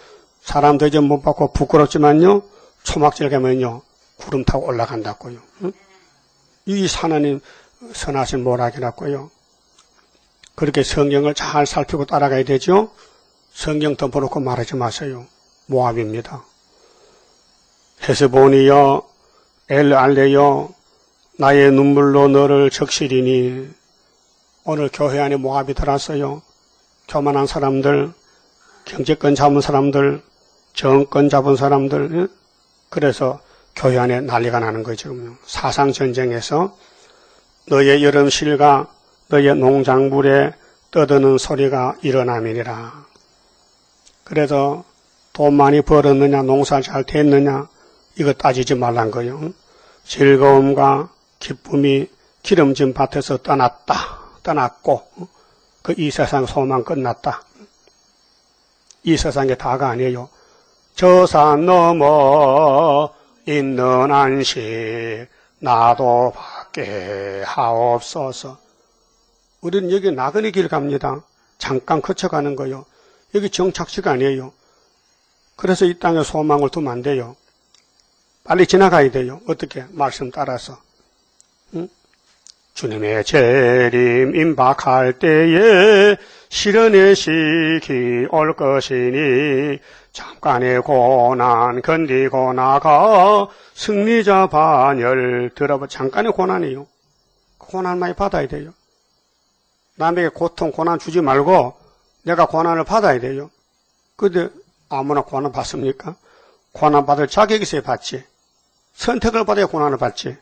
사람 대접 못 받고 부끄럽지만요 초막절 가면요 구름 타고 올라간다고요. 이 하나님 선하신 모락이라고요. 그렇게 성경을 잘 살피고 따라가야 되죠. 성경 덮어놓고 말하지 마세요. 모압입니다. 헤스본이여 엘알레여 나의 눈물로 너를 적시리니. 오늘 교회 안에 모압이 들어왔어요. 교만한 사람들, 경제권 잡은 사람들, 정권 잡은 사람들. 그래서 교회 안에 난리가 나는 거예요. 지금요. 사상전쟁에서 너의 여름실과 너의 농작물에 떠드는 소리가 일어남이니라. 그래서 돈 많이 벌었느냐, 농사 잘 됐느냐, 이거 따지지 말란 거예요. 즐거움과 기쁨이 기름진 밭에서 떠났고, 이 세상 소망 끝났다. 이 세상에 다가 아니에요. 저 산 넘어 있는 안식 나도 받게 하옵소서. 우리는 여기 나그네 길 갑니다. 잠깐 거쳐가는 거요. 여기 정착지가 아니에요. 그래서 이 땅에 소망을 두면 안 돼요. 빨리 지나가야 돼요. 어떻게? 말씀 따라서. 주님의 재림 임박할 때에 실현의 시기 올 것이니 잠깐의 고난 견디고 나가 승리자 반열 들어봐. 잠깐의 고난이요. 고난 많이 받아야 돼요. 남에게 고통, 고난 주지 말고 내가 고난을 받아야 돼요. 근데 아무나 고난 받습니까? 고난 받을 자격이 있어야 받지. 선택을 받아야 고난을 받지.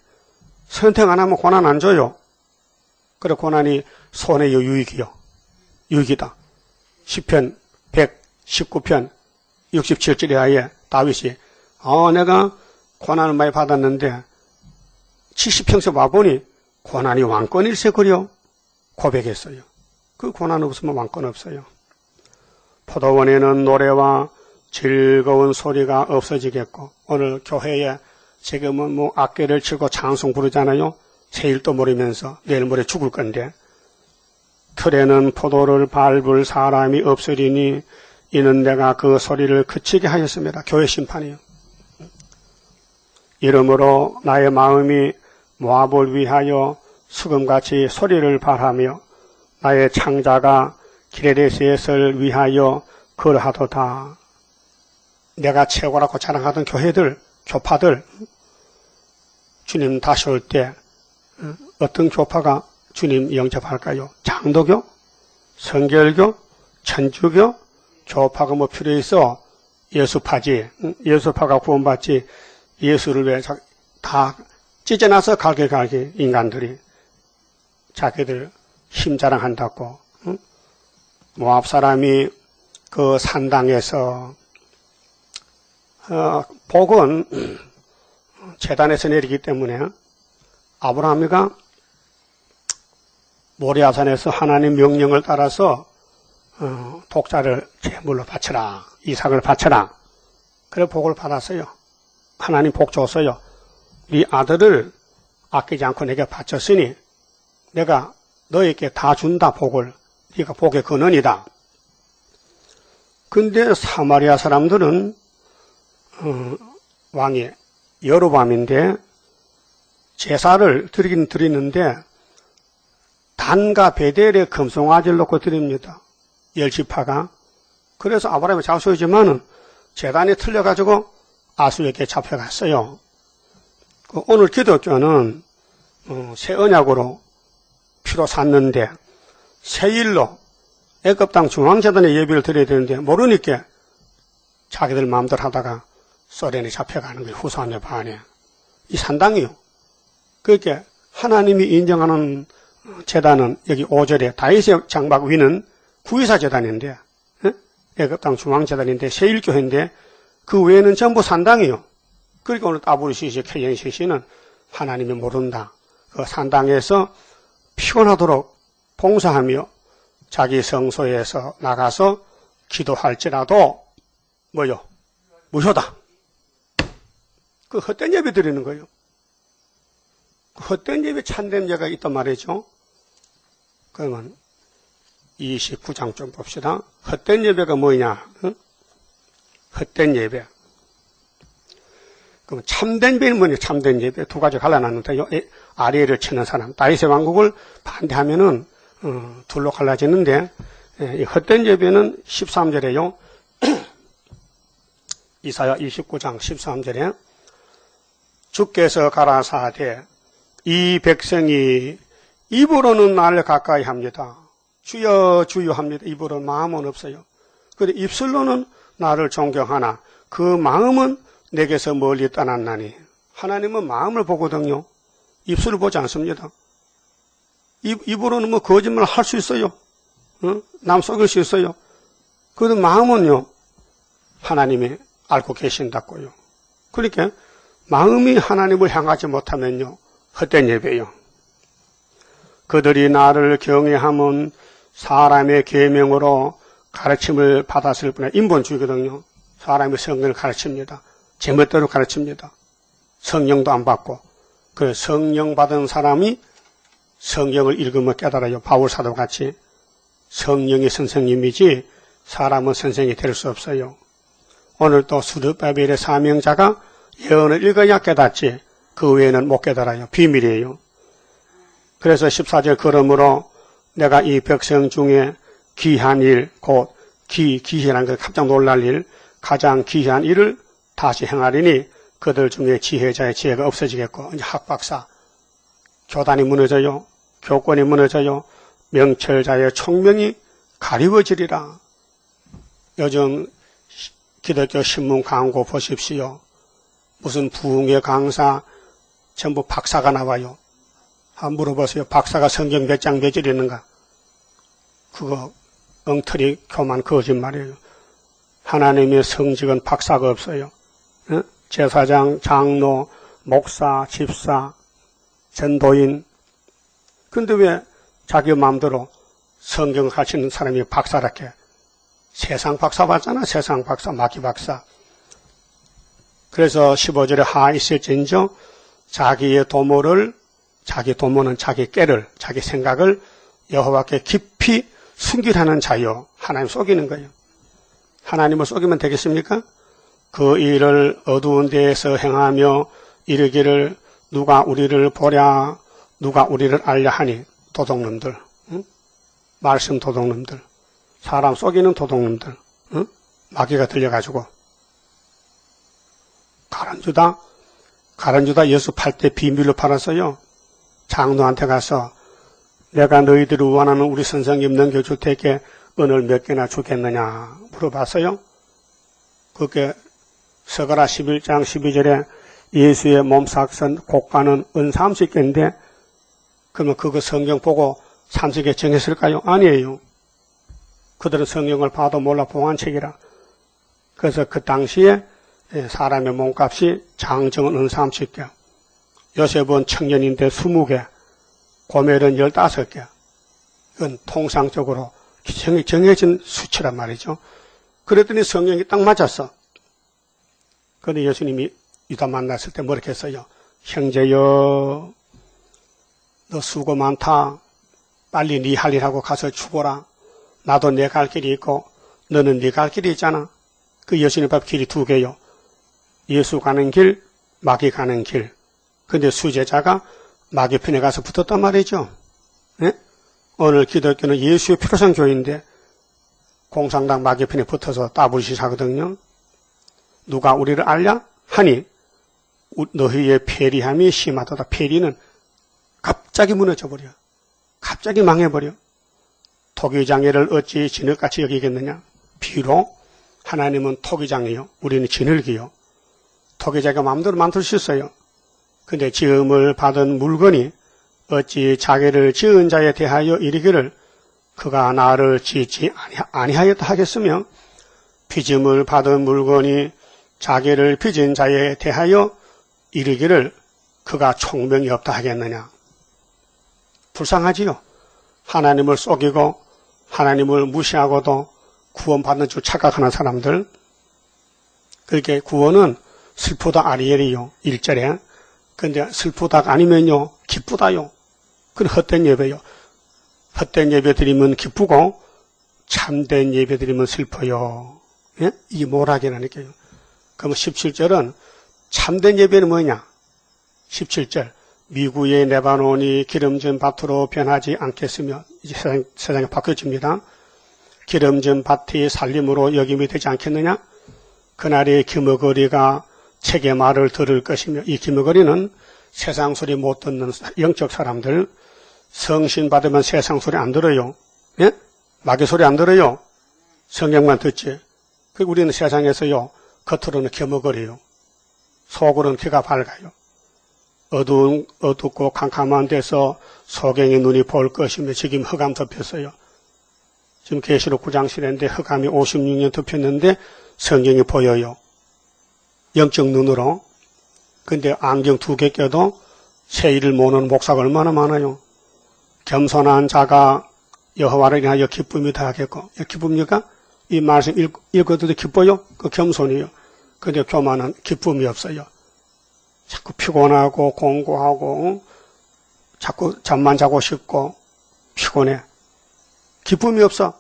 선택 안 하면 고난 안 줘요. 그래 고난이 손해요, 유익이요. 유익이다. 시편 119편 67절 이하에 다윗이 내가 고난을 많이 받았는데 70평생 와보니 고난이 왕권일세 그려 고백했어요. 그 고난 없으면 왕권 없어요. 포도원에는 노래와 즐거운 소리가 없어지겠고, 오늘 교회에 지금은 악기를 치고 찬송 부르잖아요. 새일도 모르면서 내일 모레 죽을 건데, 틀에는 포도를 밟을 사람이 없으리니 이는 내가 그 소리를 그치게 하였습니다. 교회 심판이요. 이러므로 나의 마음이 모압을 위하여 수금같이 소리를 발하며 나의 창자가 기레레셋을 위하여 걸하도다. 내가 최고라고 자랑하던 교회들, 교파들, 주님 다시 올 때 어떤 교파가 주님 영접할까요? 장도교? 성결교? 천주교? 교파가 뭐 필요 있어? 예수파지. 예수파가 구원받지. 예수를 왜 다 찢어놔서 갈게 인간들이 자기들 힘자랑한다고. 응? 모압 사람이 그 산당에서 복은 제단에서 내리기 때문에 아브라함이가 모리아산에서 하나님 명령을 따라서 독자를 제물로 바쳐라, 이삭을 바쳐라. 그래 복을 받았어요. 하나님 복 줬어요. 네 아들을 아끼지 않고 내게 바쳤으니 내가 너에게 다 준다, 복을. 네가 복의 근원이다. 근데 사마리아 사람들은 왕이 여로밤인데 제사를 드리긴 드리는데 단과 베델에 금송아지를 넣고 드립니다. 열지파가. 그래서 아브라함이 자수이지만은 제단이 틀려가지고 아수에게 잡혀갔어요. 오늘 기독교는 새 언약으로 피로 샀는데 새일로 애굽 땅 중앙재단에 예배를 드려야 되는데 모르니까 자기들 마음대로 하다가 소련에 잡혀가는 거예요. 후사함의 반에. 이 산당이요. 그렇게 하나님이 인정하는 재단은 여기 5절에 다윗의 장막 위는 구이사 재단인데 애굽 땅 중앙재단인데 새1교회인데 그 외에는 전부 산당이요. 그러니까 오늘 WCC, KNCC는 하나님이 모른다. 그 산당에서 피곤하도록 봉사하며 자기 성소에서 나가서 기도할지라도 뭐요? 무효다. 그 헛된 예배 드리는 거예요. 그 헛된 예배 참된 예가 있단 말이죠. 그러면 29장 좀 봅시다. 헛된 예배가 뭐냐? 응? 헛된 예배. 그럼 참된 예배는 뭐냐? 참된 예배. 두 가지 갈라놨는데요. 아리엘을 치는 사람, 다윗의 왕국을 반대하면은 둘로 갈라지는데 이 헛된 예배는 13절에요. 이사야 29장 13절에 주께서 가라사대 이 백성이 입으로는 나를 가까이 합니다. 주여 주여 합니다. 입으로 마음은 없어요. 그런데 입술로는 나를 존경하나 그 마음은 내게서 멀리 떠났나니. 하나님은 마음을 보거든요. 입술을 보지 않습니다. 입으로는 뭐 거짓말 할 수 있어요. 남 속일 수 있어요. 그런데 마음은요, 하나님이 알고 계신다고요. 그러니까 마음이 하나님을 향하지 못하면요, 헛된 예배요. 그들이 나를 경외하면 사람의 계명으로 가르침을 받았을 뿐에 인본주의거든요. 사람이 성경을 가르칩니다. 제멋대로 가르칩니다. 성령도 안 받고. 그 성령 받은 사람이 성경을 읽으면 깨달아요. 바울사도 같이. 성령이 선생님이지 사람은 선생이 될 수 없어요. 오늘 또 스룹바벨의 사명자가 예언을 읽어야 깨닫지 그 외에는 못 깨달아요. 비밀이에요. 그래서 14절 그러므로 내가 이 백성 중에 귀한 일, 곧 귀한 것 깜짝 놀랄 일, 가장 귀한 일을 다시 행하리니 그들 중에 지혜자의 지혜가 없어지겠고, 이제 학박사, 교단이 무너져요. 교권이 무너져요. 명철자의 총명이 가리워지리라. 요즘 기독교 신문 광고 보십시오. 무슨 부흥회 강사 전부 박사가 나와요. 한번 물어보세요. 박사가 성경 몇 장 몇 절 있는가? 그거 엉터리 교만 거짓말이에요. 하나님의 성직은 박사가 없어요. 제사장, 장로, 목사, 집사, 전도인. 근데 왜 자기 마음대로 성경을 가르치는 사람이 박사랄게? 세상 박사 받잖아. 세상 박사, 마귀 박사. 그래서 15절에 하 있을진저 자기의 도모를, 자기 도모는 자기 깨를, 자기 생각을 여호와께 깊이 숨기라는 자요. 하나님 속이는 거예요. 하나님을 속이면 되겠습니까? 그 일을 어두운 데에서 행하며 이르기를 누가 우리를 보랴, 누가 우리를 알려 하니. 도둑놈들, 응? 말씀 도둑놈들, 사람 속이는 도둑놈들, 응? 마귀가 들려가지고 가론주다 예수 팔 때 비밀로 팔았어요. 장로한테 가서 내가 너희들이 원하는 우리 선생님 넘겨줄 테게 은을 몇 개나 주겠느냐 물어봤어요. 그게 서가라 11장 12절에 예수의 몸삭선 곡간은 은 30개인데 그러면 그거 성경 보고 산석에 정했을까요? 아니에요. 그들은 성경을 봐도 몰라 봉안책이라. 그래서 그 당시에 사람의 몸값이 장정은 은삼십개, 요셉은 청년인데 20개, 고멜은 15개. 이건 통상적으로 정해진 수치란 말이죠. 그랬더니 성경이 딱 맞았어. 그런데 예수님이 유다 만났을 때 뭐렇게 했어요? 형제여, 너 수고 많다. 빨리 네 할 일하고 가서 죽어라. 나도 내 갈 길이 있고 너는 네 갈 길이 있잖아. 그 예수님 앞 길이 두 개요. 예수 가는 길, 마귀 가는 길. 근데 수제자가 마귀 편에 가서 붙었단 말이죠. 네? 오늘 기독교는 예수의 피로 산 교회인데 공산당 마귀 편에 붙어서 따블짓 하거든요. 누가 우리를 알랴? 하니 너희의 패리함이 심하도다. 패리는 갑자기 무너져버려. 갑자기 망해버려. 토기장애를 어찌 진흙같이 여기겠느냐? 비록 하나님은 토기장이요, 우리는 진흙이요. 토기장애가 마음대로 만들 수 있어요. 근데 지음을 받은 물건이 어찌 자기를 지은 자에 대하여 이르기를 그가 나를 지지 아니하였다 하겠으며, 빚음을 받은 물건이 자기를 빚은 자에 대하여 이르기를 그가 총명이 없다 하겠느냐. 불쌍하지요. 하나님을 속이고 하나님을 무시하고도 구원받는 줄 착각하는 사람들. 그렇게 구원은 슬프다 아리엘이요, 1절에. 근데 슬프다가 아니면요, 기쁘다요. 그건 헛된 예배요. 헛된 예배 드리면 기쁘고 참된 예배 드리면 슬퍼요. 예? 이게 뭐라기라니까요. 그럼 17절은 참된 예배는 뭐냐? 17절. 미구의 레바논이 기름진 밭으로 변하지 않겠으며, 이제 세상이 바뀌어집니다. 기름진 밭이 살림으로 여김이 되지 않겠느냐? 그날의 기머거리가 책의 말을 들을 것이며, 이 기머거리는 세상 소리 못 듣는 영적 사람들, 성신 받으면 세상 소리 안 들어요. 예? 마귀 소리 안 들어요. 성경만 듣지. 그 우리는 세상에서요, 겉으로는 기머거려요. 속으로는 귀가 밝아요. 어둡고 캄캄한 데서 소경의 눈이 볼 것이며, 지금 흑암 덮였어요. 지금 계시록 9장 시대인데 흑암이 56년 덮였는데 성경이 보여요. 영적 눈으로. 근데 안경 2개 껴도 세일을 모르는 목사가 얼마나 많아요. 겸손한 자가 여호와를 인하여 기쁨이 다하겠고, 기쁩니까? 이 말씀 읽어도 기뻐요? 그 겸손이요. 근데 교만은 기쁨이 없어요. 자꾸 피곤하고 공고하고 자꾸 잠만 자고 싶고 피곤해. 기쁨이 없어.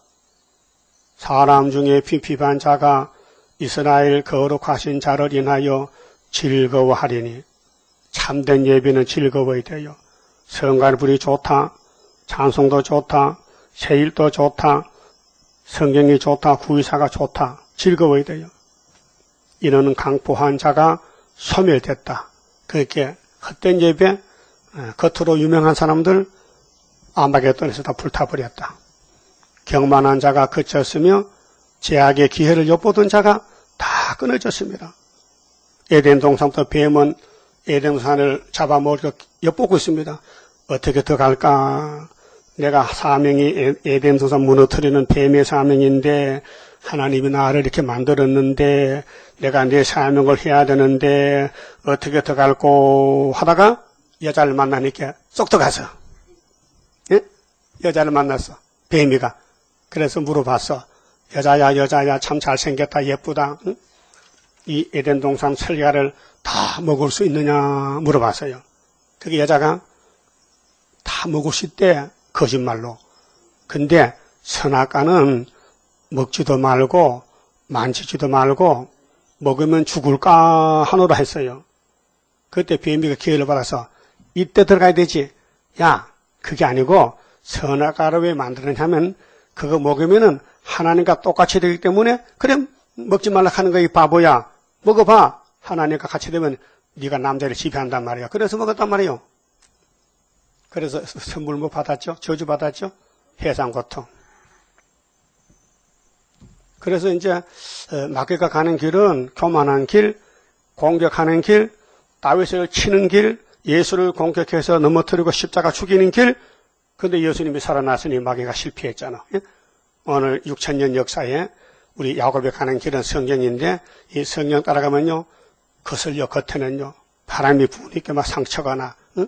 사람 중에 피피한 자가 이스라엘 거룩하신 자를 인하여 즐거워하리니, 참된 예배는 즐거워야 돼요. 성갈불이 좋다, 찬송도 좋다, 세일도 좋다, 성경이 좋다, 구의사가 좋다, 즐거워야 돼요. 이는 강포한 자가 소멸됐다. 그렇게 헛된 예배, 겉으로 유명한 사람들 아마겟돈에서 다 불타버렸다. 경만한 자가 그쳤으며 제약의 기회를 엿보던 자가 다 끊어졌습니다. 에덴 동산부터 뱀은 에덴 산을 잡아먹으려고 엿보고 있습니다. 어떻게 더 갈까? 내가 사명이 에덴 동산 무너뜨리는 뱀의 사명인데, 하나님이 나를 이렇게 만들었는데 내가 내 사명을 해야 되는데 어떻게 더 갈고 하다가 여자를 만나니까 쏙 들어가서, 예? 여자를 만났어. 뱀이가. 그래서 물어봤어. 여자야 참 잘생겼다, 예쁘다. 응? 이 에덴 동산 설야를 다 먹을 수 있느냐 물어봤어요. 그게 여자가 다 먹을 수 있대, 거짓말로. 근데 선악과는 먹지도 말고 만지지도 말고 먹으면 죽을까 하노라 했어요. 그때 뱀이가 기회를 받아서 이때 들어가야 되지. 야, 그게 아니고 선악과를 왜 만드느냐면 그거 먹으면은 하나님과 똑같이 되기 때문에, 그래 먹지 말라 하는 거야 이 바보야. 먹어봐. 하나님과 같이 되면 네가 남자를 지배한단 말이야. 그래서 먹었단 말이에요. 그래서 선물 뭐 받았죠? 저주 받았죠? 해상고통. 그래서 이제 마귀가 가는 길은 교만한 길, 공격하는 길, 다윗을 치는 길, 예수를 공격해서 넘어뜨리고 십자가 죽이는 길, 근데 예수님이 살아났으니 마귀가 실패했잖아. 오늘 6,000년 역사에 우리 야곱에 가는 길은 성경인데 이 성경 따라가면요. 거슬려 겉에는요. 바람이 부니까 막 상처가 나. 응?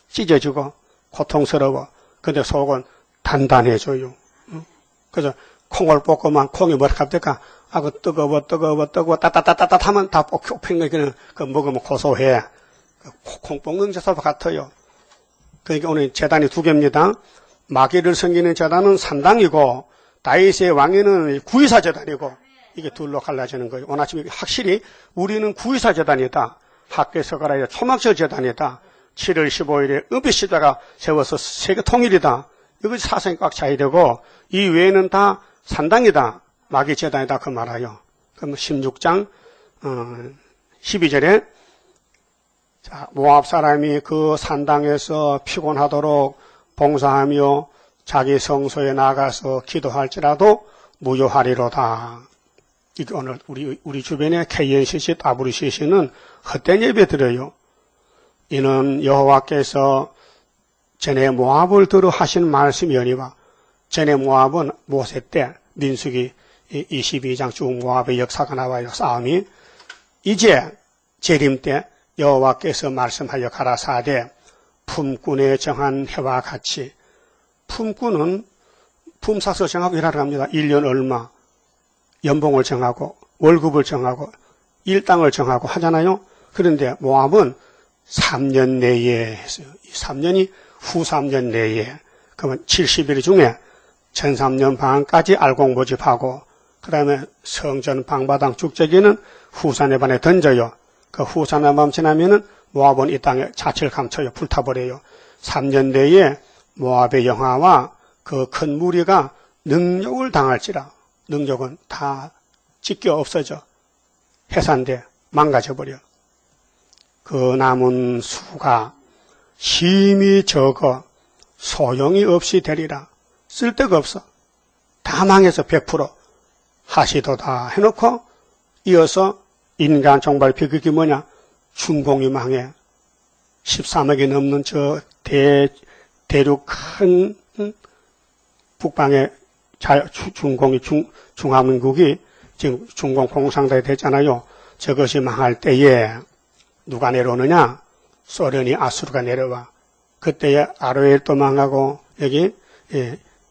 찢어지고 고통스러워. 근데 속은 단단해져요. 응? 그래서 콩을 볶으면 콩이 뭐라 합니까? 그 뜨거워 따따따따따 하면 다 뽑힌 거기는 그 먹으면 고소해. 콩 볶는 제사와 같아요. 그러니까 오늘 제단이 두 개입니다. 마귀를 섬기는 제단은 산당이고 다윗의 왕위는 구이사 제단이고 이게 둘로 갈라지는 거예요. 오늘 아침에 확실히 우리는 구이사 제단이다. 학교에서 가라야 초막절 제단이다. 7월 15일에 은빛시대가 세워서 세계 통일이다. 이것이 사상이 꽉 차야 되고 이 외에는 다 산당이다. 마귀 제단이다 그 말아요. 그럼 16장 12절에 자, 모압 사람이 그 산당에서 피곤하도록 봉사하며 자기 성소에 나가서 기도할지라도 무효하리로다. 이게 오늘 우리 주변에 KNCC, WCC는 헛된 예배 드려요. 이는 여호와께서 전에 모압을 들어 하신 말씀이오니와 전에 모압은 모세 때 민수기 22장 쭉 모압의 역사가 나와요. 싸움이. 이제 재림 때 여호와께서 말씀하여 가라사대 품꾼에 정한 해와 같이 품꾼은 품삯을 정하고 일하러 갑니다. 1년 얼마 연봉을 정하고 월급을 정하고 일당을 정하고 하잖아요. 그런데 모압은 3년 내에 했어요. 3년이 후 3년 내에 그러면 70일 중에 전 3년 반까지 알곡모집하고 그 다음에 성전 방바당 축제기는 후산의 반에 던져요. 그 후산의 밤 지나면은 모압은 이 땅에 자취를 감춰요. 불타버려요. 3년 내에 모압의 영화와 그 큰 무리가 능욕을 당할지라 능욕은 다 찢겨 없어져 해산돼 망가져버려. 그 남은 수가 심히 적어 소용이 없이 되리라. 쓸데가 없어. 다 망해서 100% 하시도다 해놓고 이어서 인간 종발 비극이 뭐냐? 중공이 망해. 13억이 넘는 저 대륙 큰 북방의 중공이 중화민국이 지금 중공 공산당이 됐잖아요. 저것이 망할 때에 누가 내려오느냐? 소련이 아수르가 내려와. 그때에 아로엘도 망하고 여기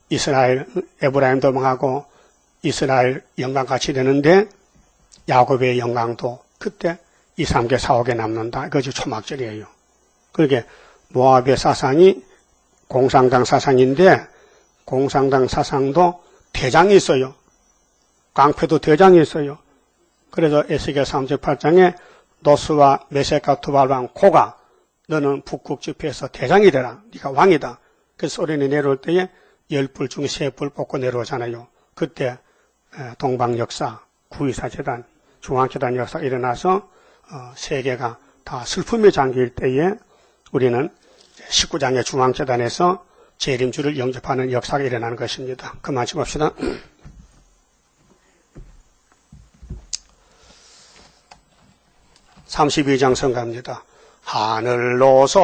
이스라엘 에브라임도 망하고 이스라엘 영광같이 되는데 야곱의 영광도 그때 2, 3개, 4, 5개 남는다. 그것이 초막절이에요. 그러게 모압의 사상이 공산당 사상인데 공산당 사상도 대장이 있어요. 깡패도 대장이 있어요. 그래서 에스겔 38장에 노스와 메섹과 두발왕 고가 너는 북극 집회에서 대장이 되라. 네가 왕이다. 그래서 소련이 내려올 때에 10불 중에 3불 뽑고 내려오잖아요. 그때 동방역사, 구이사재단, 중앙재단 역사가 일어나서 세계가 다 슬픔의 장기일 때에 우리는 19장의 중앙재단에서 재림주를 영접하는 역사가 일어나는 것입니다. 그만 좀 봅시다. 32장 성가입니다. 하늘로서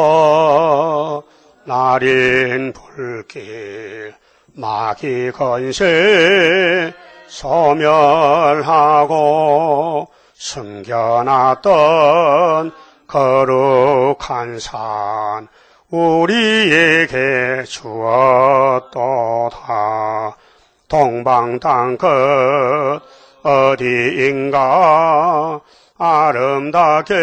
날인 불길 마귀 건세 소멸하고 숨겨놨던 거룩한 산 우리에게 주었도다. 동방 땅끝 어디인가 아름답게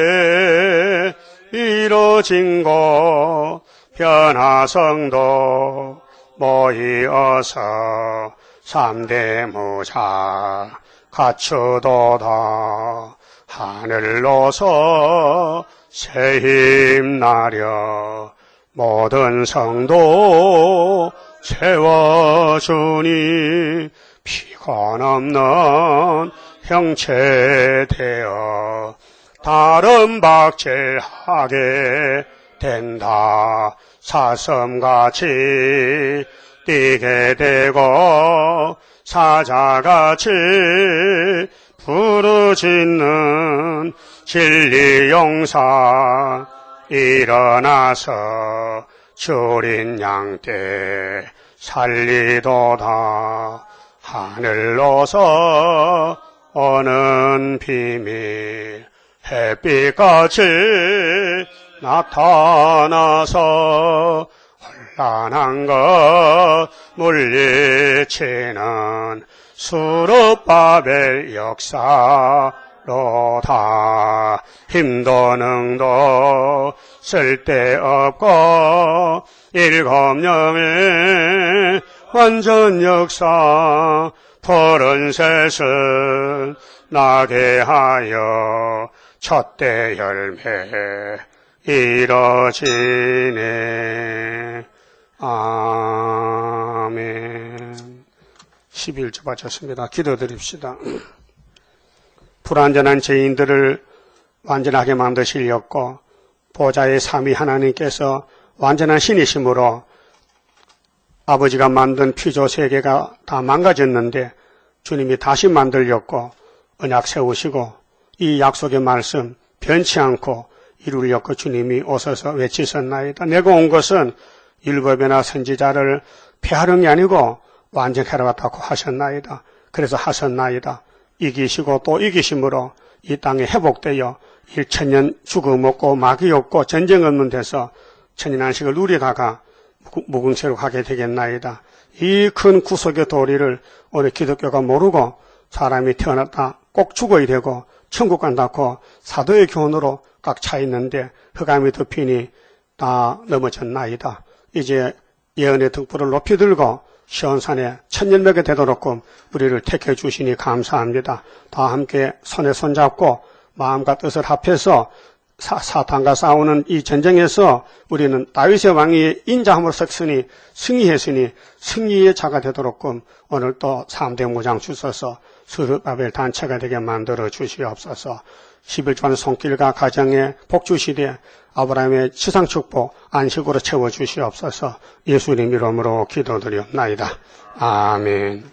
이루어진 곳 변화성도 모이어서 3대 무자 갖추도다. 하늘로서 새힘 나려 모든 성도 세워주니 피곤 없는 형체 되어 다른 박제하게 된다. 사슴같이 뛰게 되고 사자같이 부르짖는 진리 용사 일어나서 줄인 양떼 살리도다. 하늘로서 오는 비밀 햇빛같이 나타나서 혼란한 것 물리치는 수르바벨 역사로다. 힘도 능도 쓸데없고 일곱념의 완전 역사 푸른 셋은 나게 하여 첫대 열매 이뤄지네. 아멘. 11조 바쳤습니다. 기도드립시다. 불완전한 죄인들을 완전하게 만드시려고 보좌의 삼위 하나님께서 완전한 신이심으로 아버지가 만든 피조 세계가 다 망가졌는데 주님이 다시 만들려고 언약 세우시고 이 약속의 말씀 변치 않고 이루려고 주님이 오셔서 외치셨나이다. 내가 온 것은 율법이나 선지자를 폐하는 게 아니고 완전하러 왔다고 하셨나이다. 그래서 하셨나이다. 이기시고 또 이기심으로 이 땅에 회복되어 1000년 죽음 없고 마귀 없고 전쟁 없는 데서 천년안식을 누리다가 무궁세로 가게 되겠나이다. 이 큰 구속의 도리를 우리 기독교가 모르고 사람이 태어났다 꼭 죽어야 되고 천국 간다고 사도의 교훈으로 꽉 차 있는데 흑암이 덮이니 다 넘어졌나이다. 이제 예언의 등불을 높이 들고 시온산에 천년백에 되도록 우리를 택해 주시니 감사합니다. 다 함께 손에 손잡고 마음과 뜻을 합해서 사탄과 싸우는 이 전쟁에서 우리는 다윗의 왕이 인자함으로 섰으니 승리했으니 승리의 자가 되도록 오늘 또 3대 무장 주셔서 스룹바벨 단체가 되게 만들어 주시옵소서. 11조한 손길과 가정에 복 주시되 아브라함의 치상 축복 안식으로 채워 주시옵소서. 예수님 이름으로 기도드리옵나이다. 아멘.